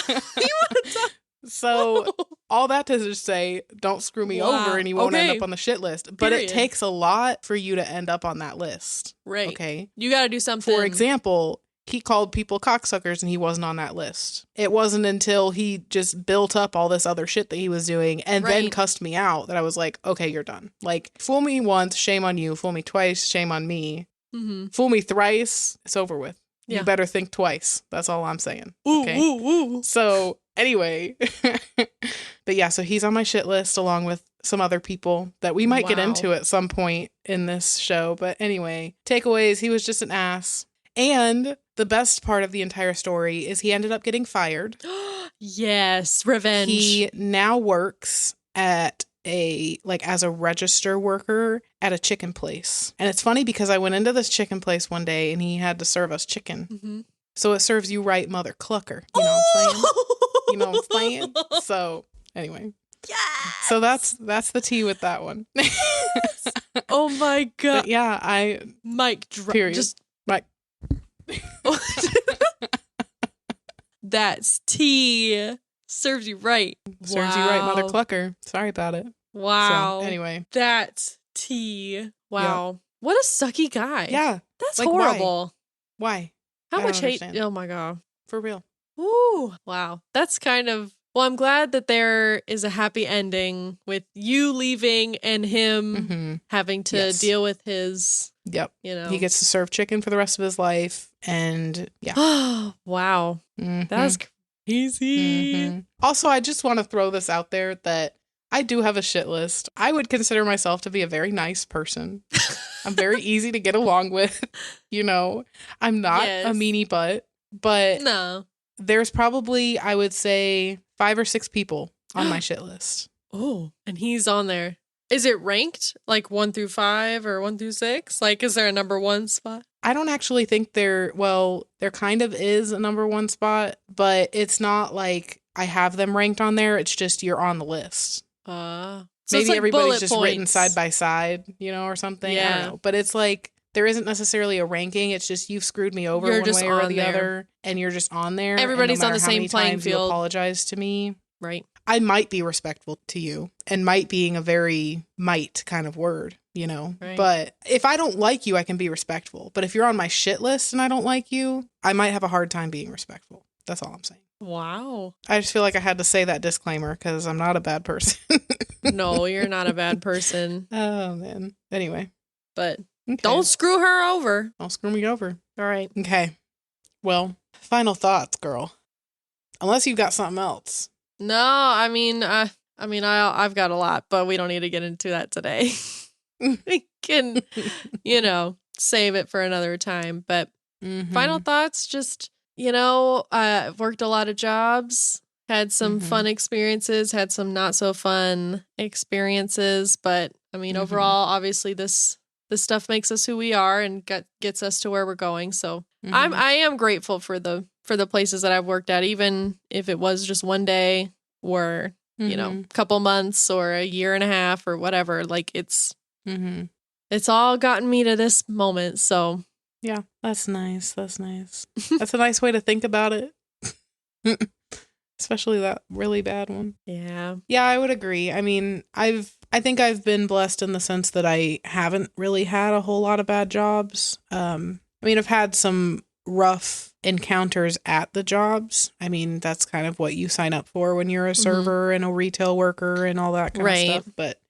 Speaker 1: You want to talk.
Speaker 2: So all that to just say, don't screw me over and you won't end up on the shit list. But it takes a lot for you to end up on that list.
Speaker 1: Right.
Speaker 2: Okay.
Speaker 1: You got to do something.
Speaker 2: For example, he called people cocksuckers and he wasn't on that list. It wasn't until he just built up all this other shit that he was doing and then cussed me out that I was like, okay, you're done. Like, fool me once, shame on you. Fool me twice, shame on me. Fool me thrice, it's over with. You better think twice. That's all I'm saying. Okay.
Speaker 1: Ooh.
Speaker 2: So anyway, but yeah, so he's on my shit list along with some other people that we might get into at some point in this show. But anyway, takeaways, he was just an ass. And the best part of the entire story is he ended up getting fired.
Speaker 1: Yes, revenge.
Speaker 2: He now works at as a register worker at a chicken place. And it's funny because I went into this chicken place one day and he had to serve us chicken. So it serves you right, mother clucker. You know what I'm saying? You know what I'm saying? So anyway.
Speaker 1: Yes!
Speaker 2: So that's the tea with that one.
Speaker 1: Oh my God.
Speaker 2: But yeah,
Speaker 1: Mic drop.
Speaker 2: Period.
Speaker 1: Just
Speaker 2: Mic.
Speaker 1: That's tea. Serves you right.
Speaker 2: Serves you right, mother clucker. Sorry about it.
Speaker 1: Wow.
Speaker 2: So, anyway.
Speaker 1: That's tea. Wow. Yep. What a sucky guy.
Speaker 2: Yeah.
Speaker 1: That's like, horrible.
Speaker 2: Why?
Speaker 1: How much hate? Oh my God.
Speaker 2: For real.
Speaker 1: Ooh. Wow. That's kind of... Well, I'm glad that there is a happy ending with you leaving and him having to deal with his...
Speaker 2: Yep.
Speaker 1: You know.
Speaker 2: He gets to serve chicken for the rest of his life. And yeah.
Speaker 1: Oh, wow. That's crazy.
Speaker 2: Also, I just want to throw this out there that I do have a shit list. I would consider myself to be a very nice person. I'm very easy to get along with. You know, I'm not a meanie butt, but
Speaker 1: no.
Speaker 2: there's probably, I would say, 5 or 6 people on my shit list.
Speaker 1: Oh, and he's on there. Is it ranked like 1 through 5 or 1 through 6? Like, is there a number 1 spot?
Speaker 2: I don't actually think there kind of is a number 1 spot, but it's not like I have them ranked on there. It's just you're on the list.
Speaker 1: So
Speaker 2: maybe
Speaker 1: like
Speaker 2: everybody's just
Speaker 1: points.
Speaker 2: written side by side, or something.
Speaker 1: Yeah.
Speaker 2: I don't know. But it's like there isn't necessarily a ranking. It's just you've screwed me over
Speaker 1: You're
Speaker 2: one
Speaker 1: just
Speaker 2: way or
Speaker 1: on
Speaker 2: the
Speaker 1: there.
Speaker 2: other, and you're just on there.
Speaker 1: Everybody's
Speaker 2: and no
Speaker 1: on the
Speaker 2: matter how
Speaker 1: same
Speaker 2: many
Speaker 1: playing
Speaker 2: times
Speaker 1: field.
Speaker 2: You apologize to me.
Speaker 1: Right.
Speaker 2: I might be respectful to you, and might being a very might kind of word,
Speaker 1: Right.
Speaker 2: But if I don't like you, I can be respectful. But if you're on my shit list and I don't like you, I might have a hard time being respectful. That's all I'm saying.
Speaker 1: Wow.
Speaker 2: I just feel like I had to say that disclaimer because I'm not a bad person.
Speaker 1: No, you're not a bad person.
Speaker 2: Oh, man. Anyway.
Speaker 1: But
Speaker 2: okay.
Speaker 1: Don't screw her over.
Speaker 2: Don't screw me over.
Speaker 1: All right.
Speaker 2: Okay. Well, final thoughts, girl. Unless you've got something else.
Speaker 1: No, I've got a lot, but we don't need to get into that today. We can, save it for another time. But final thoughts, just, I've worked a lot of jobs, had some fun experiences, had some not so fun experiences. But overall, obviously this stuff makes us who we are and gets us to where we're going. So I am grateful for the places that I've worked at, even if it was just one day or, a couple months or a year and a half or whatever. Like it's all gotten me to this moment. So
Speaker 2: yeah, that's nice. That's nice. That's a nice way to think about it. Especially that really bad one.
Speaker 1: Yeah.
Speaker 2: Yeah, I would agree. I mean, I think I've been blessed in the sense that I haven't really had a whole lot of bad jobs. I've had some rough encounters at the jobs. I mean, that's kind of what you sign up for when you're a server and a retail worker and all that kind of stuff. But,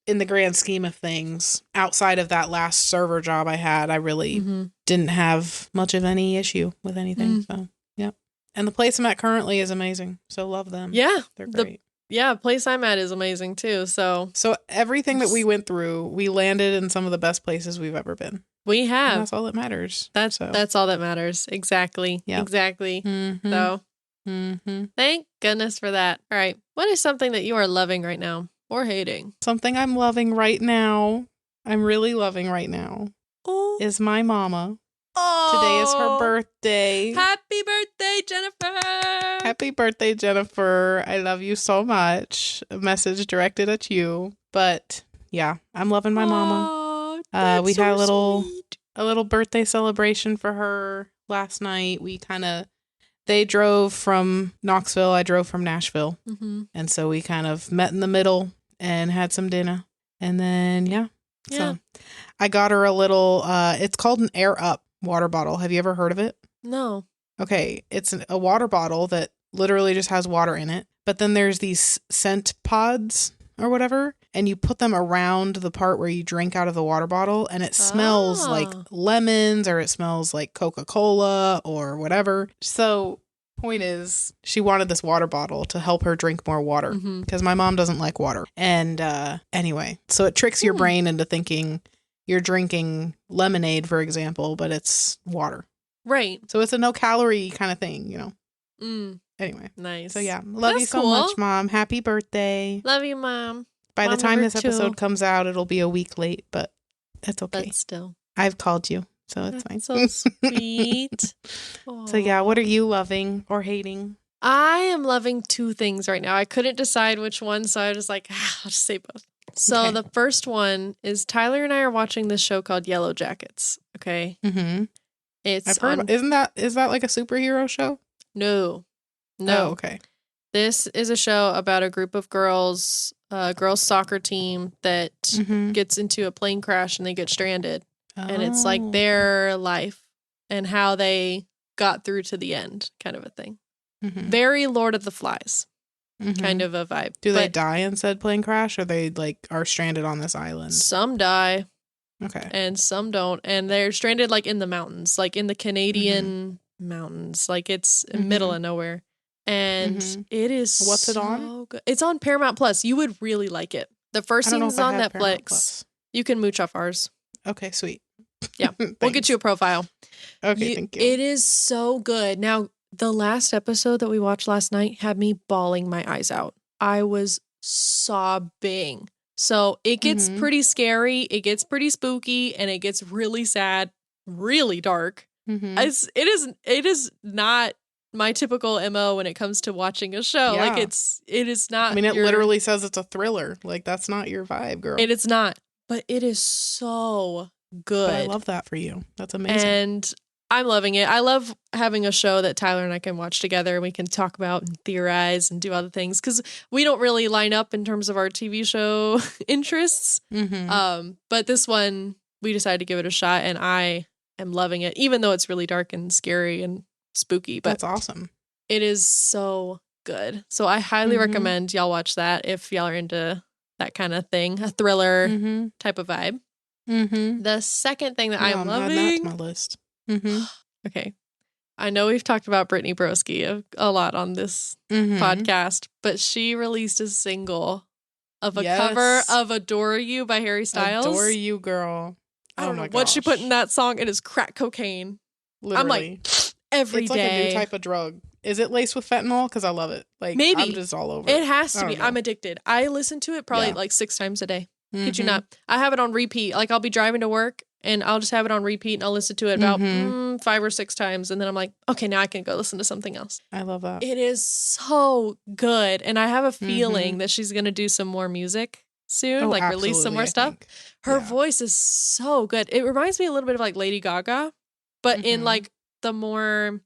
Speaker 2: in the grand scheme of things, outside of that last server job I had, I really didn't have much of any issue with anything. So, yep. And the place I'm at currently is amazing. So love them.
Speaker 1: Yeah.
Speaker 2: They're great.
Speaker 1: Place I'm at is amazing too. So
Speaker 2: everything that we went through, we landed in some of the best places we've ever been.
Speaker 1: We have.
Speaker 2: And that's all that matters.
Speaker 1: That's all that matters. Exactly. Yep. Exactly. So thank goodness for that. All right. What is something that you are loving right now or hating?
Speaker 2: Something I'm loving right now, I'm really loving right now, is my mama. Oh. Today is her birthday.
Speaker 1: Happy birthday, Jennifer.
Speaker 2: Happy birthday, Jennifer. I love you so much. A message directed at you. But yeah, I'm loving my mama. We had a little birthday celebration for her last night. They drove from Knoxville. I drove from Nashville. And so we kind of met in the middle and had some dinner. And then, yeah. So I got her a little, it's called an Air Up water bottle. Have you ever heard of it?
Speaker 1: No.
Speaker 2: Okay. It's a water bottle that literally just has water in it. But then there's these scent pods or whatever. And you put them around the part where you drink out of the water bottle. And it smells like lemons or it smells like Coca-Cola or whatever. So point is, she wanted this water bottle to help her drink more water because my mom doesn't like water. And anyway, so it tricks your brain into thinking you're drinking lemonade, for example, but it's water.
Speaker 1: Right.
Speaker 2: So it's a no calorie kind of thing, Anyway.
Speaker 1: Nice.
Speaker 2: So yeah, love you so much, Mom. Happy birthday.
Speaker 1: Love you, Mom.
Speaker 2: By the time this episode comes out, it'll be a week late, but it's okay.
Speaker 1: But still.
Speaker 2: I've called you, so it's fine.
Speaker 1: So sweet.
Speaker 2: So yeah, what are you loving or hating?
Speaker 1: I am loving 2 things right now. I couldn't decide which one, so I was like, I'll just say both. So the first one is Tyler and I are watching this show called Yellow Jackets. Okay. It's
Speaker 2: is that like a superhero show?
Speaker 1: No.
Speaker 2: Oh, okay.
Speaker 1: This is a show about a group of girls, girls soccer team that gets into a plane crash and they get stranded. And it's like their life and how they got through to the end kind of a thing. Very Lord of the Flies kind of a vibe.
Speaker 2: Do they die in said plane crash or they are stranded on this island?
Speaker 1: Some die.
Speaker 2: Okay.
Speaker 1: And some don't. And they're stranded like in the mountains, like in the Canadian mountains. Like it's in the middle of nowhere. And it is
Speaker 2: What's it on?
Speaker 1: Good. It's on Paramount Plus. You would really like it. The first season's on Netflix. You can mooch off ours.
Speaker 2: Okay, sweet.
Speaker 1: Yeah. We'll get you a profile.
Speaker 2: Okay, thank you.
Speaker 1: It is so good. Now, The last episode that we watched last night had me bawling my eyes out. I was sobbing. So it gets pretty scary, it gets pretty spooky, and it gets really sad, really dark. It is not my typical MO when it comes to watching a show.
Speaker 2: Yeah.
Speaker 1: Like it is not.
Speaker 2: I mean, it literally says it's a thriller. Like, that's not your vibe, girl.
Speaker 1: It is not, but it is so good.
Speaker 2: But I love that for you. That's amazing.
Speaker 1: And I'm loving it. I love having a show that Tyler and I can watch together and we can talk about and theorize and do other things because we don't really line up in terms of our TV show interests. But this one, we decided to give it a shot and I am loving it, even though it's really dark and scary and spooky. But
Speaker 2: that's awesome.
Speaker 1: It is so good. So I highly recommend y'all watch that if y'all are into that kind of thing, a thriller type of vibe. The second thing that I'm loving.
Speaker 2: Add that to my list.
Speaker 1: Okay. I know we've talked about Brittany Broski a lot on this podcast, but she released a single of a cover of Adore You by Harry Styles.
Speaker 2: Adore You, girl.
Speaker 1: I don't know what she put in that song. It is crack cocaine.
Speaker 2: Literally.
Speaker 1: I'm like, every
Speaker 2: it's
Speaker 1: day.
Speaker 2: It's like a new type of drug. Is it laced with fentanyl? Because I love it. Like,
Speaker 1: maybe.
Speaker 2: I'm just all over
Speaker 1: it. It has to be.
Speaker 2: Know.
Speaker 1: I'm addicted. I listen to it probably like 6 times a day. Kid you not. I have it on repeat. Like, I'll be driving to work and I'll just have it on repeat and I'll listen to it about 5 or 6 times. And then I'm like, okay, now I can go listen to something else.
Speaker 2: I love that.
Speaker 1: It is so good. And I have a feeling that she's going to do some more music soon, like release some more stuff. Her voice is so good. It reminds me a little bit of like Lady Gaga, but in like the more,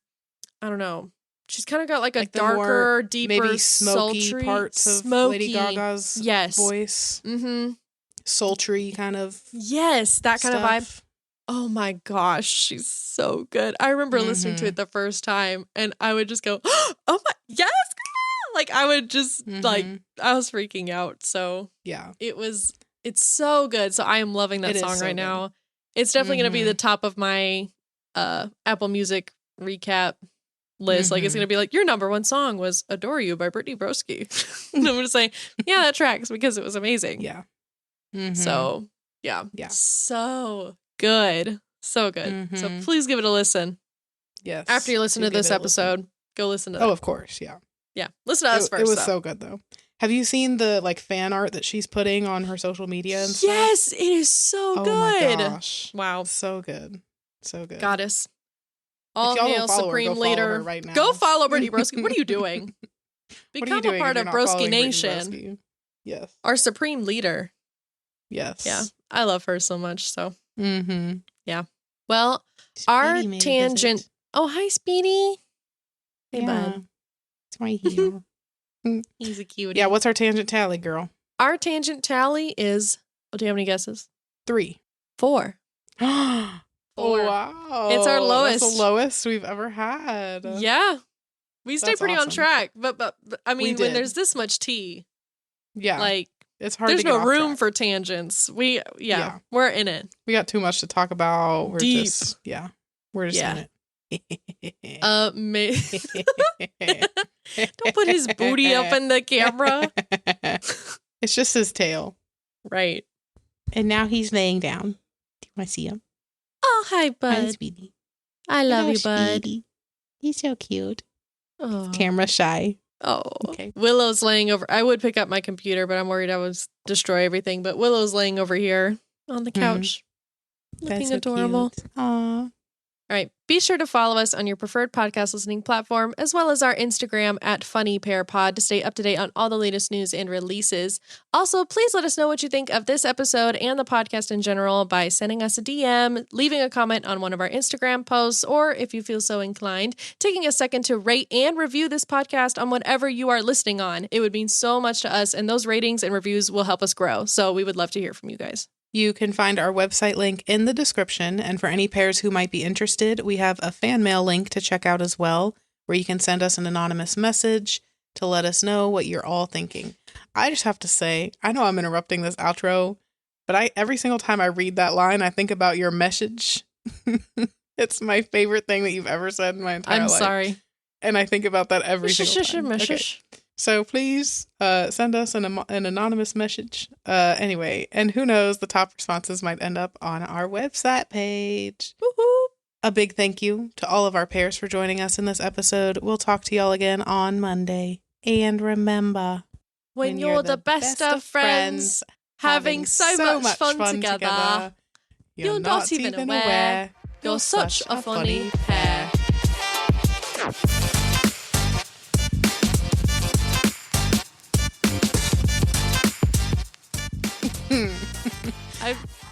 Speaker 1: I don't know. She's kind of got like a darker, more, deeper,
Speaker 2: maybe smoky
Speaker 1: sultry
Speaker 2: parts of Lady Gaga's voice. Sultry kind of.
Speaker 1: Yes, that kind
Speaker 2: stuff.
Speaker 1: of vibe. Oh my gosh, she's so good. I remember listening to it the first time and I would just go, oh my, yes, girl! Like I would just like, I was freaking out. So
Speaker 2: yeah,
Speaker 1: it's so good. So I am loving that song right now. It's definitely going to be the top of my Apple Music recap list. Like it's going to be like, your number one song was Adore You by Brittany Broski. And I'm going to say, yeah, that tracks because it was amazing.
Speaker 2: Yeah.
Speaker 1: So yeah. So good. So good. So please give it a listen.
Speaker 2: Yes.
Speaker 1: After you listen to this episode, go listen to that.
Speaker 2: Oh, of course. Yeah.
Speaker 1: Yeah. Listen to us first.
Speaker 2: It was so good though. Have you seen the like fan art that she's putting on her social media and stuff?
Speaker 1: Yes, it is so good.
Speaker 2: Oh my gosh.
Speaker 1: Wow.
Speaker 2: So good. So good.
Speaker 1: Goddess. All hail Supreme Leader.
Speaker 2: Right now.
Speaker 1: Go follow Brittany Broski. What are you doing? Become a part of Broski Nation.
Speaker 2: Yes.
Speaker 1: Our Supreme Leader.
Speaker 2: Yes.
Speaker 1: Yeah. I love her so much. So. Yeah. Well, Speedy our tangent. Visit. Oh, hi, Speedy. Hey, bud.
Speaker 2: It's right here.
Speaker 1: He's a cutie.
Speaker 2: Yeah. What's our tangent tally, girl?
Speaker 1: Our tangent tally is. Oh, do you have any guesses?
Speaker 2: 3.
Speaker 1: 4. 4.
Speaker 2: Oh, wow.
Speaker 1: It's our lowest.
Speaker 2: That's the lowest we've ever had.
Speaker 1: Yeah. We stay pretty on track. But I mean, when there's this much tea.
Speaker 2: Yeah.
Speaker 1: Like.
Speaker 2: It's hard
Speaker 1: There's
Speaker 2: to get
Speaker 1: no room
Speaker 2: track.
Speaker 1: for tangents. We're in it.
Speaker 2: We got too much to talk about. We're
Speaker 1: Deep.
Speaker 2: Just, we're just in it.
Speaker 1: Don't put his booty up in the camera.
Speaker 2: It's just his tail.
Speaker 1: Right.
Speaker 2: And now he's laying down. Do you want to see him?
Speaker 1: Oh, hi, bud.
Speaker 2: Hi, Speedy.
Speaker 1: I love you, bud.
Speaker 2: Speedy. He's so cute.
Speaker 1: Oh.
Speaker 2: He's camera shy.
Speaker 1: Oh, okay. Willow's laying over. I would pick up my computer, but I'm worried I would destroy everything. But Willow's laying over here on the couch. Looking
Speaker 2: That's so
Speaker 1: adorable.
Speaker 2: Cute. Aww.
Speaker 1: All right. Be sure to follow us on your preferred podcast listening platform, as well as our Instagram at FunnyPairPod to stay up to date on all the latest news and releases. Also, please let us know what you think of this episode and the podcast in general by sending us a DM, leaving a comment on one of our Instagram posts, or if you feel so inclined, taking a second to rate and review this podcast on whatever you are listening on. It would mean so much to us, and those ratings and reviews will help us grow. So we would love to hear from you guys.
Speaker 2: You can find our website link in the description, and for any pairs who might be interested, we have a fan mail link to check out as well, where you can send us an anonymous message to let us know what you're all thinking. I just have to say, I know I'm interrupting this outro, but every single time I read that line, I think about your message. It's my favorite thing that you've ever said in my entire life.
Speaker 1: I'm sorry.
Speaker 2: And I think about that every single time. Okay. So please send us an anonymous message. Anyway, and who knows, the top responses might end up on our website page.
Speaker 1: Woo-hoo.
Speaker 2: a big thank you to all of our pairs for joining us in this episode. We'll talk to y'all again on Monday. And remember,
Speaker 1: when you're the best of friends, having so much fun together, you're not even aware. You're such a funny pair.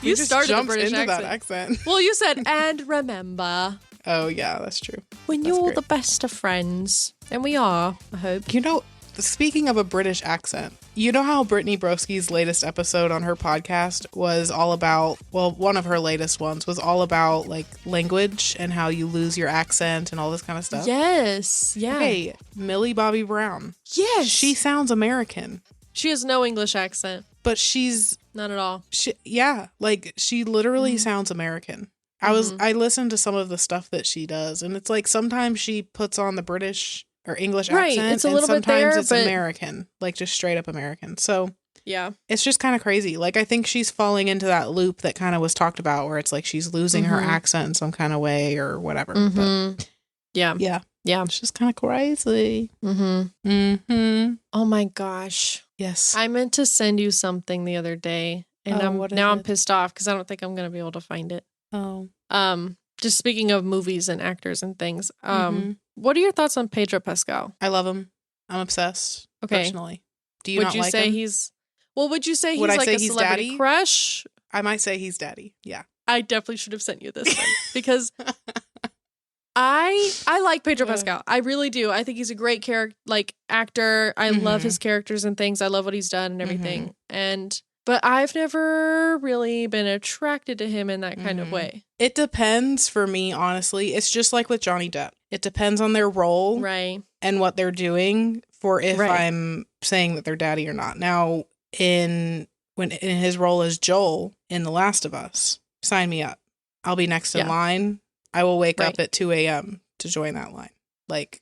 Speaker 1: You started the British accent.
Speaker 2: That accent.
Speaker 1: Well, you said, and remember.
Speaker 2: Oh, yeah, that's true.
Speaker 1: When
Speaker 2: that's
Speaker 1: you're
Speaker 2: great.
Speaker 1: The best of friends. And we are, I hope.
Speaker 2: You know, speaking of a British accent, you know how Brittany Broski's latest episode on her podcast was all about, well, one of her latest ones was all about, like, language and how you lose your accent and all this kind of stuff?
Speaker 1: Yes, yeah.
Speaker 2: Hey, Millie Bobby Brown.
Speaker 1: Yes.
Speaker 2: She sounds American.
Speaker 1: She has no English accent.
Speaker 2: But she's...
Speaker 1: None at all.
Speaker 2: She literally sounds American. I listened to some of the stuff that she does, and it's like sometimes she puts on the British or English accent,
Speaker 1: it's a little bit there,
Speaker 2: sometimes it's
Speaker 1: but...
Speaker 2: American, like just straight up American. So
Speaker 1: yeah,
Speaker 2: it's just kind of crazy. Like I think she's falling into that loop that kind of was talked about, where it's like she's losing her accent in some kind of way or whatever. But
Speaker 1: yeah,
Speaker 2: it's just kind of crazy.
Speaker 1: Oh my gosh.
Speaker 2: Yes,
Speaker 1: I meant to send you something the other day, and I'm pissed off because I don't think I'm gonna be able to find it.
Speaker 2: Oh.
Speaker 1: Just speaking of movies and actors and things, what are your thoughts on Pedro Pascal?
Speaker 2: I love him. I'm obsessed.
Speaker 1: Okay.
Speaker 2: Personally. Do you not like him?
Speaker 1: Would you say he's like a celebrity
Speaker 2: daddy?
Speaker 1: crush?
Speaker 2: I might say he's daddy. Yeah.
Speaker 1: I definitely should have sent you this one because I like Pedro Pascal. I really do. I think he's a great actor. I love his characters and things. I love what he's done and everything. But I've never really been attracted to him in that kind of way.
Speaker 2: It depends for me, honestly. It's just like with Johnny Depp. It depends on their role,
Speaker 1: right,
Speaker 2: and what they're doing for if I'm saying that they're daddy or not. Now, in his role as Joel in The Last of Us, sign me up. I'll be next in line. I will wake up at 2 a.m. to join that line. Like,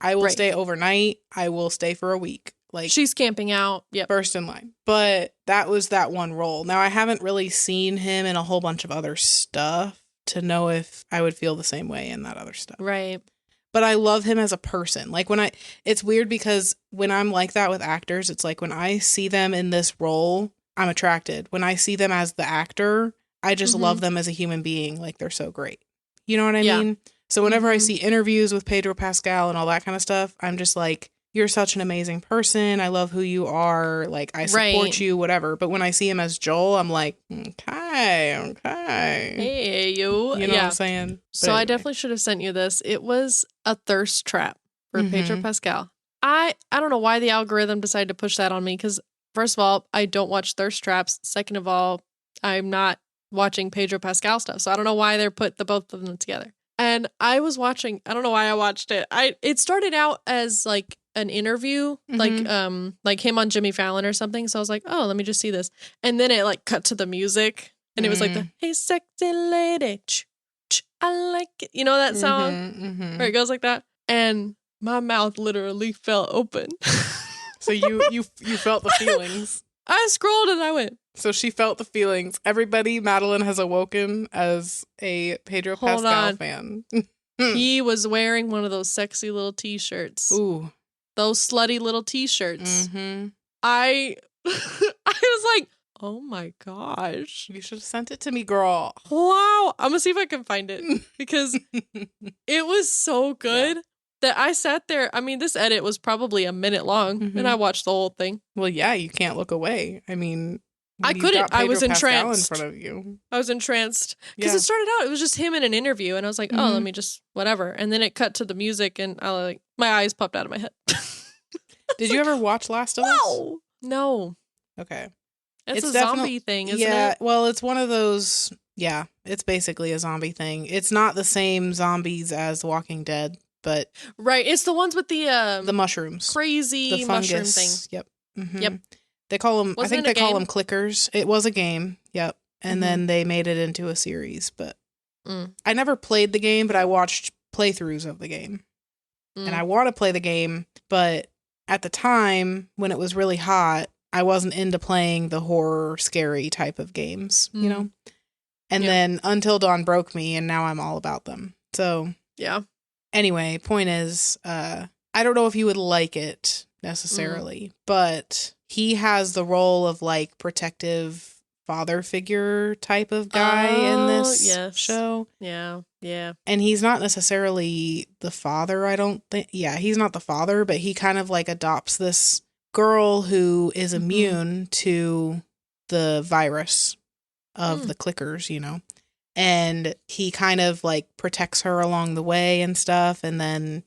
Speaker 2: I will stay overnight. I will stay for a week. Like,
Speaker 1: she's camping out. Yep.
Speaker 2: First in line. But that was that one role. Now, I haven't really seen him in a whole bunch of other stuff to know if I would feel the same way in that other stuff.
Speaker 1: Right.
Speaker 2: But I love him as a person. Like it's weird because when I'm like that with actors, it's like when I see them in this role, I'm attracted. When I see them as the actor, I just love them as a human being. Like, they're so great. You know what I mean? So whenever I see interviews with Pedro Pascal and all that kind of stuff, I'm just like, you're such an amazing person. I love who you are. Like, I support you, whatever. But when I see him as Joel, I'm like, okay.
Speaker 1: Hey, you.
Speaker 2: You know what I'm saying? But
Speaker 1: so anyway. I definitely should have sent you this. It was a thirst trap for Pedro Pascal. I don't know why the algorithm decided to push that on me because, first of all, I don't watch thirst traps. Second of all, I'm not watching Pedro Pascal stuff. So I don't know why they're put the both of them together. And I was watching, I don't know why I watched it. It started out as like an interview, like him on Jimmy Fallon or something. So I was like, oh, let me just see this. And then it like cut to the music and it was like the, hey, sexy lady, I like it. You know that song? Where it goes like that? And my mouth literally fell open.
Speaker 2: So you felt the feelings.
Speaker 1: I scrolled and I went.
Speaker 2: So she felt the feelings. Everybody, Madeline has awoken as a Pedro Pascal fan.
Speaker 1: He was wearing one of those sexy little t-shirts.
Speaker 2: Ooh.
Speaker 1: Those slutty little t-shirts. I was like, oh my gosh.
Speaker 2: You should have sent it to me, girl.
Speaker 1: Wow. I'm going to see if I can find it. Because it was so good that I sat there. I mean, this edit was probably a minute long. And I watched the whole thing.
Speaker 2: Well, yeah, you can't look away. I mean...
Speaker 1: I couldn't. I was entranced.
Speaker 2: In front of you.
Speaker 1: I was entranced because it started out. It was just him in an interview, and I was like, "Oh, let me just whatever." And then it cut to the music, and my eyes popped out of my head.
Speaker 2: Did you ever watch Last of Us?
Speaker 1: No.
Speaker 2: Okay,
Speaker 1: it's a zombie thing, isn't it?
Speaker 2: Yeah. Well, it's one of those. Yeah, it's basically a zombie thing. It's not the same zombies as The Walking Dead, but
Speaker 1: it's the ones with the
Speaker 2: mushrooms,
Speaker 1: crazy
Speaker 2: the fungus
Speaker 1: mushroom thing.
Speaker 2: Yep.
Speaker 1: Yep.
Speaker 2: They call them, I think they call them clickers. It was a game. Yep. And then they made it into a series, but I never played the game, but I watched playthroughs of the game. And I want to play the game, but at the time when it was really hot, I wasn't into playing the horror, scary type of games, you know? And then Until Dawn broke me, and now I'm all about them. So,
Speaker 1: yeah.
Speaker 2: Anyway, point is, I don't know if you would like it necessarily, but he has the role of like protective father figure type of guy in this show.
Speaker 1: Yeah. Yeah.
Speaker 2: And he's not necessarily the father, I don't think. Yeah, he's not the father, but he kind of like adopts this girl who is immune to the virus of the clickers, you know. And he kind of like protects her along the way and stuff. And then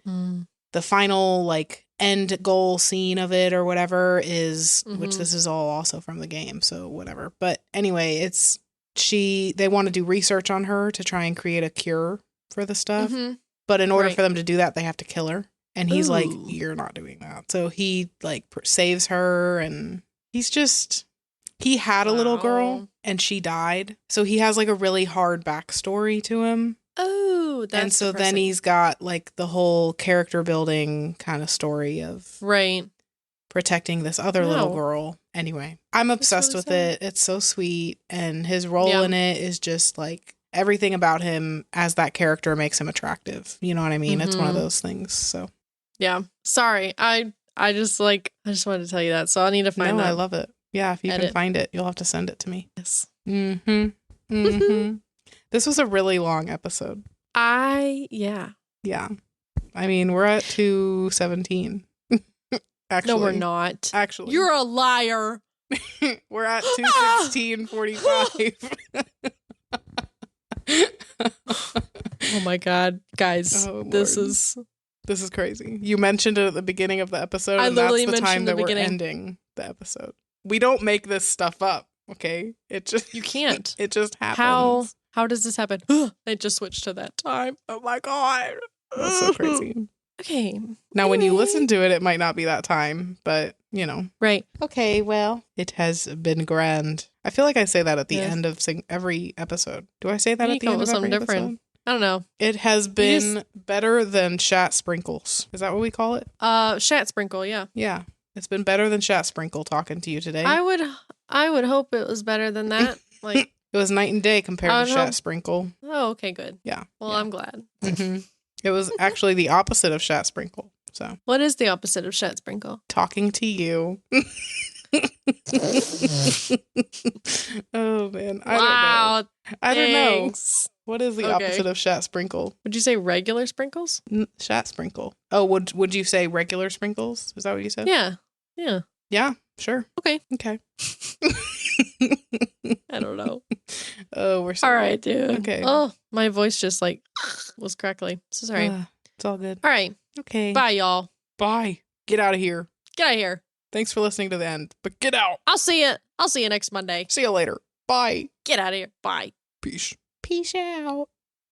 Speaker 2: the final like end goal scene of it or whatever is, which this is all also from the game, so whatever. But anyway, they want to do research on her to try and create a cure for the stuff. But in order for them to do that, they have to kill her. And he's like, you're not doing that. So he like saves her, and he had a little girl and she died. So he has like a really hard backstory to him.
Speaker 1: Oh, that's
Speaker 2: And so
Speaker 1: depressing.
Speaker 2: then he's got like the whole character building kind of story of protecting this other little girl. Anyway, I'm obsessed with it. It's so sweet. And his role in it is just like everything about him as that character makes him attractive. You know what I mean? It's one of those things. So
Speaker 1: yeah. Sorry. I just wanted to tell you that. So I need to find that.
Speaker 2: I love it. Yeah, if you can find it, you'll have to send it to me.
Speaker 1: Yes.
Speaker 2: This was a really long episode.
Speaker 1: Yeah.
Speaker 2: I mean, we're at 2:17. Actually.
Speaker 1: No, we're not.
Speaker 2: Actually.
Speaker 1: You're a liar.
Speaker 2: We're at 2:16:45.
Speaker 1: Oh my God. Guys, this
Speaker 2: is crazy. You mentioned it at the beginning of the episode, and that's the time that we're ending the episode. We don't make this stuff up, okay?
Speaker 1: You can't.
Speaker 2: It just happens.
Speaker 1: How does this happen? They just switched to that time. Oh my God.
Speaker 2: That's so crazy.
Speaker 1: Okay.
Speaker 2: Now, when you listen to it, it might not be that time, but, you know.
Speaker 1: Right.
Speaker 2: Okay, well, it has been grand. I feel like I say that at the end of every episode. Do I say that at the end of every episode?
Speaker 1: I don't know.
Speaker 2: It has been better than Shat Sprinkles. Is that what we call it?
Speaker 1: Shat Sprinkle, yeah.
Speaker 2: Yeah. It's been better than Shat Sprinkle talking to you today.
Speaker 1: I would hope it was better than that. Like
Speaker 2: it was night and day compared to Shat Sprinkle.
Speaker 1: Oh, okay, good.
Speaker 2: Yeah.
Speaker 1: Well, I'm glad.
Speaker 2: It was actually the opposite of Shat Sprinkle. So
Speaker 1: what is the opposite of Shat Sprinkle?
Speaker 2: Talking to you. Oh man. I don't know. What is the opposite of Shat Sprinkle?
Speaker 1: Would you say regular sprinkles?
Speaker 2: Shat Sprinkle. Oh, would you say regular sprinkles? Is that what you said?
Speaker 1: Yeah. Yeah.
Speaker 2: Yeah, sure.
Speaker 1: Okay. I don't know.
Speaker 2: Oh, we're
Speaker 1: all right, dude.
Speaker 2: Okay.
Speaker 1: Oh, my voice just like was crackly. So sorry.
Speaker 2: It's all good.
Speaker 1: All right.
Speaker 2: Okay.
Speaker 1: Bye, y'all.
Speaker 2: Bye. Get out of here.
Speaker 1: Get out of here.
Speaker 2: Thanks for listening to the end, but get out.
Speaker 1: I'll see you next Monday.
Speaker 2: See you later. Bye.
Speaker 1: Get out of here. Bye.
Speaker 2: Peace out.